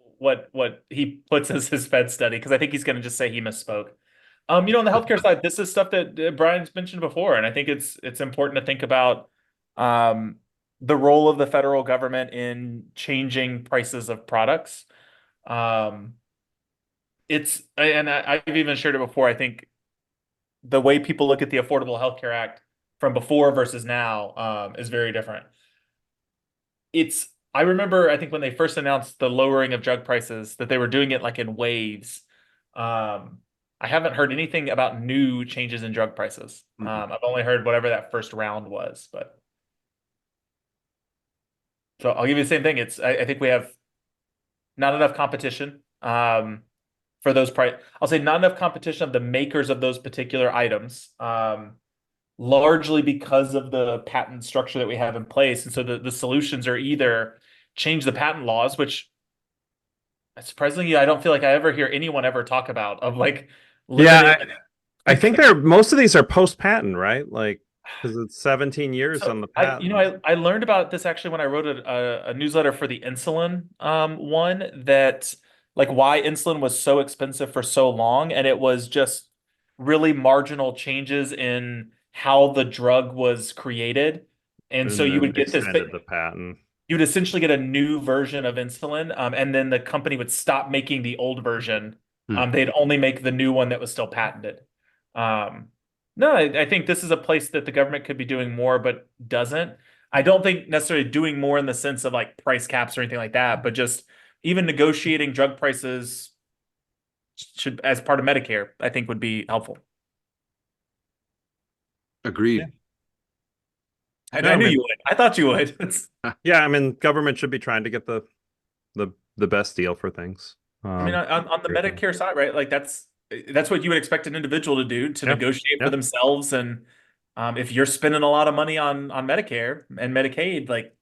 he puts as his Fed study because I think he's going to just say he misspoke. On the healthcare side, this is stuff that Brian's mentioned before, and I think it's important to think about the role of the federal government in changing prices of products. I've even shared it before. I think the way people look at the Affordable Health Care Act from before versus now is very different. I remember, I think when they first announced the lowering of drug prices, that they were doing it like in waves. I haven't heard anything about new changes in drug prices. I've only heard whatever that first round was, but. So I'll give you the same thing. I think we have not enough competition for those price. I'll say not enough competition of the makers of those particular items, largely because of the patent structure that we have in place. And so the solutions are either change the patent laws, which surprisingly, I don't feel like I ever hear anyone ever talk about of like. I think most of these are post-patent, right? Like. Because it's 17 years on the patent. I learned about this actually when I wrote a newsletter for the insulin one, that like why insulin was so expensive for so long, and it was just really marginal changes in how the drug was created, and so you would get this the patent. You would essentially get a new version of insulin, and then the company would stop making the old version. They'd only make the new one that was still patented. No, I think this is a place that the government could be doing more, but doesn't. I don't think necessarily doing more in the sense of like price caps or anything like that, but just even negotiating drug prices should, as part of Medicare, I think would be helpful. Agreed. I knew you would. I thought you would. Yeah, I mean, government should be trying to get the best deal for things. I mean, on the Medicare side, right? Like that's what you would expect an individual to do, to negotiate for themselves. And If you're spending a lot of money on Medicare and Medicaid, like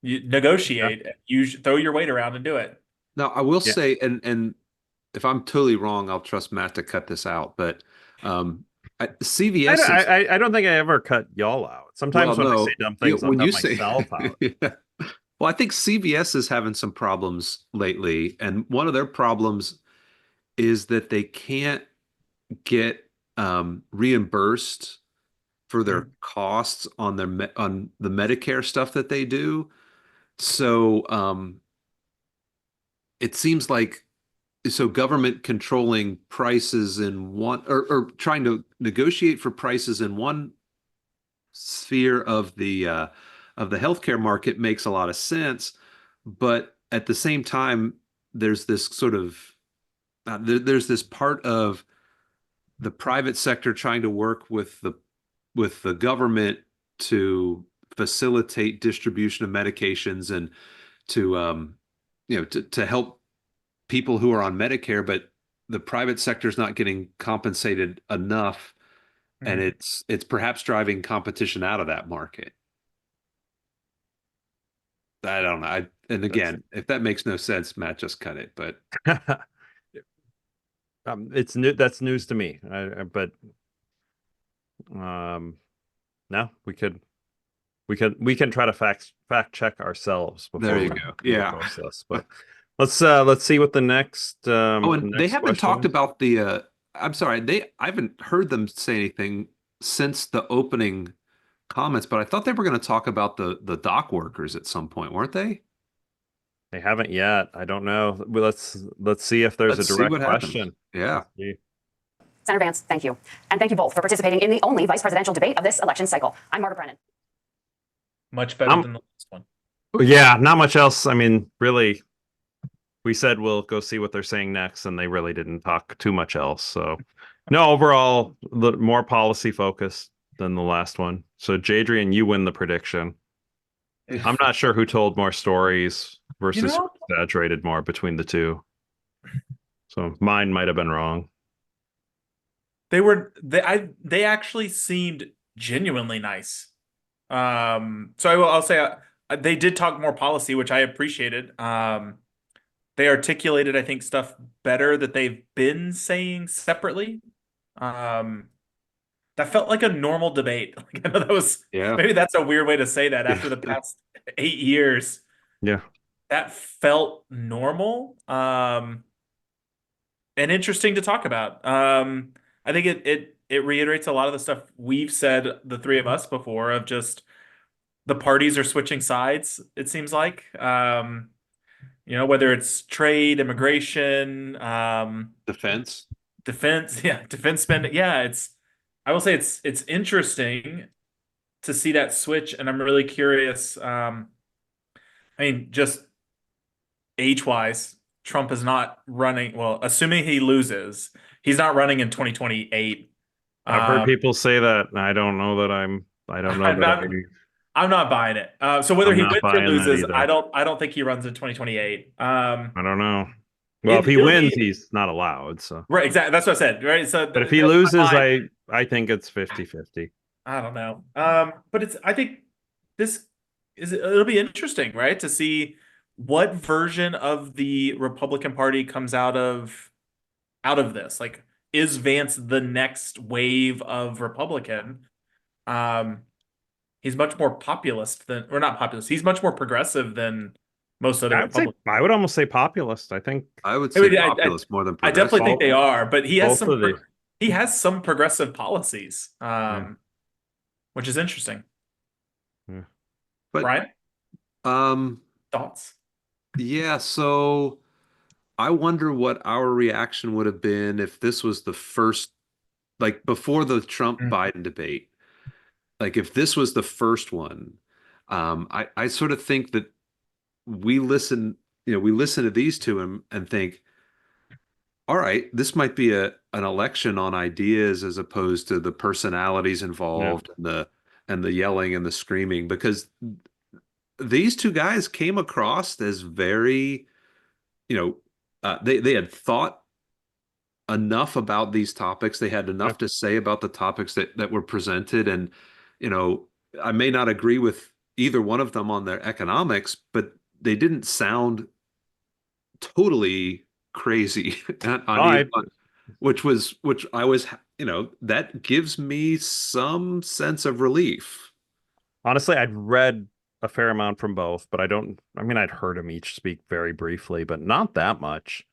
you negotiate, you throw your weight around and do it. Now, I will Yeah. say, and if I'm totally wrong, I'll trust Matt to cut this out. But CVS is, I don't think I ever cut y'all out. Sometimes well, when I say no, dumb yeah, things, I'll when cut you say, myself out. yeah. Well, I think CVS is having some problems lately, and one of their problems is that they can't get reimbursed for their costs on on the Medicare stuff that they do. So it seems like government controlling prices in one, or trying to negotiate for prices in one sphere of the healthcare market makes a lot of sense, but at the same time, there's this sort of there's this part of the private sector trying to work with the government to facilitate distribution of medications and to to help people who are on Medicare, but the private sector is not getting compensated enough, and it's perhaps driving competition out of that market. I don't know. And again, if that makes no sense, Matt, just cut it. But It's new. That's news to me. But no, we can try to fact check ourselves before there you we go. Yeah. post this. But let's see what the next Oh, and they next haven't question talked is. about the I'm sorry, I haven't heard them say anything since the opening comments, but I thought they were going to talk about the dock workers at some point, weren't they? They haven't yet. I don't know. Well, let's see if there's Let's a see direct what happens. question. Yeah. Senator Vance, thank you. And thank you both for participating in the only vice presidential debate of this election cycle. I'm Margaret Brennan. Much better than the last one. Yeah, not much else. I mean, really, we said we'll go see what they're saying next, and they really didn't talk too much else. So, no, overall, more policy focused than the last one. So, Jadrian, you win the prediction. I'm not sure who told more stories versus who exaggerated more between the two. So, mine might have been wrong. They actually seemed genuinely nice. So I'll say they did talk more policy, which I appreciated. They articulated, I think, stuff better that they've been saying separately. That felt like a normal debate. Like, I know that was maybe that's a weird way to say that after the past 8 years. Yeah. That felt normal. And interesting to talk about. I think it reiterates a lot of the stuff we've said, the three of us, before, of just the parties are switching sides, it seems like. Whether it's trade, immigration, Defense spending. Yeah, I will say it's interesting to see that switch, and I'm really curious. I mean, just age-wise, Trump is not running. Well, assuming he loses, he's not running in 2028. I've heard people say that, and I don't know that I'm not buying it. So whether he wins or loses, either. I don't think he runs in 2028. I don't know. Well, if he wins, he's not allowed. So right, exactly. That's what I said. Right. So, but if he loses, I think it's 50-50. I don't know. But I think it'll be interesting, right, to see what version of the Republican Party comes out of this. Like, is Vance the next wave of Republican? He's much more populist or not populist. He's much more progressive than most other Republicans. I would almost say populist. I think I would say populist more than progressive. I definitely think they are, but he has some progressive policies, which is interesting. Yeah. But Brian? Thoughts? Yeah, so I wonder what our reaction would have been if this was the first, like before the Trump-Biden debate. Like if this was the first one, I sort of think that we listen to these two and think, all right, this might be an election on ideas as opposed to the personalities involved and the yelling and the screaming, because these two guys came across as very, they had thought enough about these topics. They had enough to say about the topics that were presented. And, I may not agree with either one of them on their economics, but they didn't sound totally crazy on either one, which I was, that gives me some sense of relief. Honestly, I'd read a fair amount from both, but I'd heard them each speak very briefly, but not that much.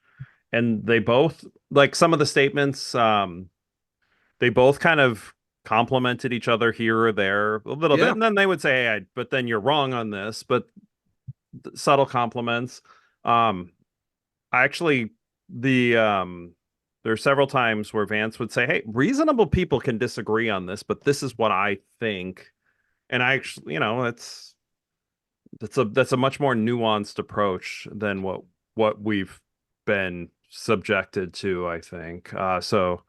And they both, like some of the statements, they both kind of complimented each other here or there a little bit. And then they would say, hey, but then you're wrong on this, but subtle compliments. I actually, there are several times where Vance would say, hey, reasonable people can disagree on this, but this is what I think. And I actually, that's a much more nuanced approach than what we've been subjected to, I think. So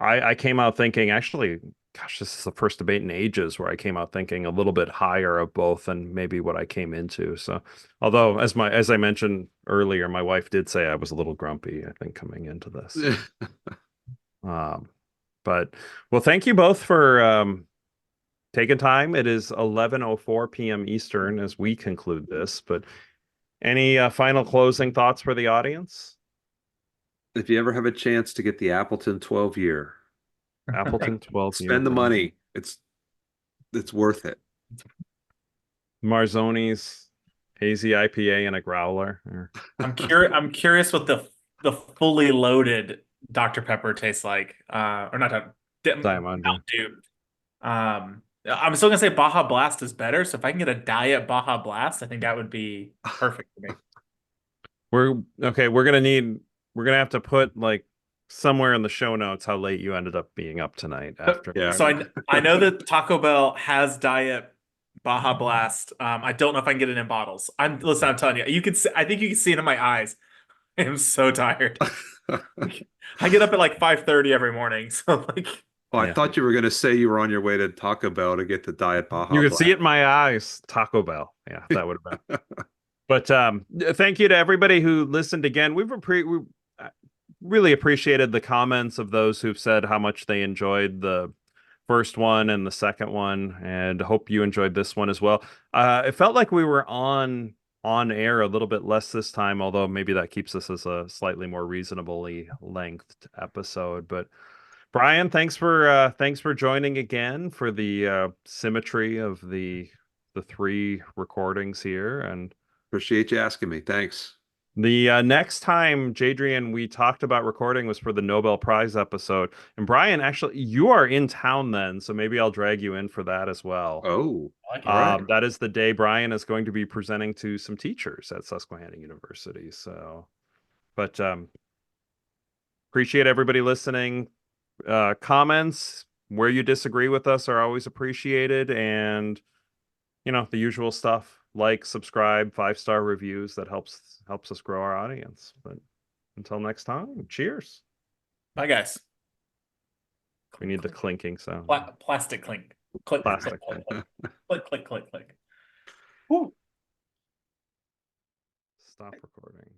I came out thinking, actually, gosh, this is the first debate in ages where I came out thinking a little bit higher of both than maybe what I came into. So, although as I mentioned earlier, my wife did say I was a little grumpy, I think, coming into this. But well, thank you both for taking time. It is 11:04 p.m. Eastern as we conclude this. But any final closing thoughts for the audience? If you ever have a chance to get the Appleton 12-year, Appleton 12 spend the money. It's worth it. Marzoni's hazy IPA and a growler. I'm curious what the fully loaded Dr. Pepper tastes like. Or not Diamond. Mountain Dew. I'm still gonna say Baja Blast is better. So if I can get a diet Baja Blast, I think that would be perfect for me. We're gonna have to put like somewhere in the show notes how late you ended up being up tonight after. Yeah. So I know that Taco Bell has diet Baja Blast. I don't know if I can get it in bottles. I'm telling you, I think you can see it in my eyes. I am so tired. I get up at like 5:30 every morning. So like, oh, I thought you were going to say you were on your way to Taco Bell to get the Diet Baja. You could see it in my eyes. Taco Bell. Yeah, that would have been. But thank you to everybody who listened again. We really appreciated the comments of those who've said how much they enjoyed the first one and the second one, and hope you enjoyed this one as well. It felt like we were on air a little bit less this time, although maybe that keeps us as a slightly more reasonably lengthed episode. But Brian, thanks for joining again for the symmetry of the three recordings here, and appreciate you asking me. Thanks. The next time, Jadrian, we talked about recording was for the Nobel Prize episode. And Brian, actually, you are in town then, so maybe I'll drag you in for that as well. Oh, right. That is the day Brian is going to be presenting to some teachers at Susquehanna University. So, but appreciate everybody listening. Comments where you disagree with us are always appreciated, and the usual stuff. Like, subscribe, 5-star reviews. That helps us grow our audience. But until next time, cheers. Bye, guys. We need the clinking sound. Plastic clink. Click, Plastic click, clink. click, click, click, click. Woo. Stop recording.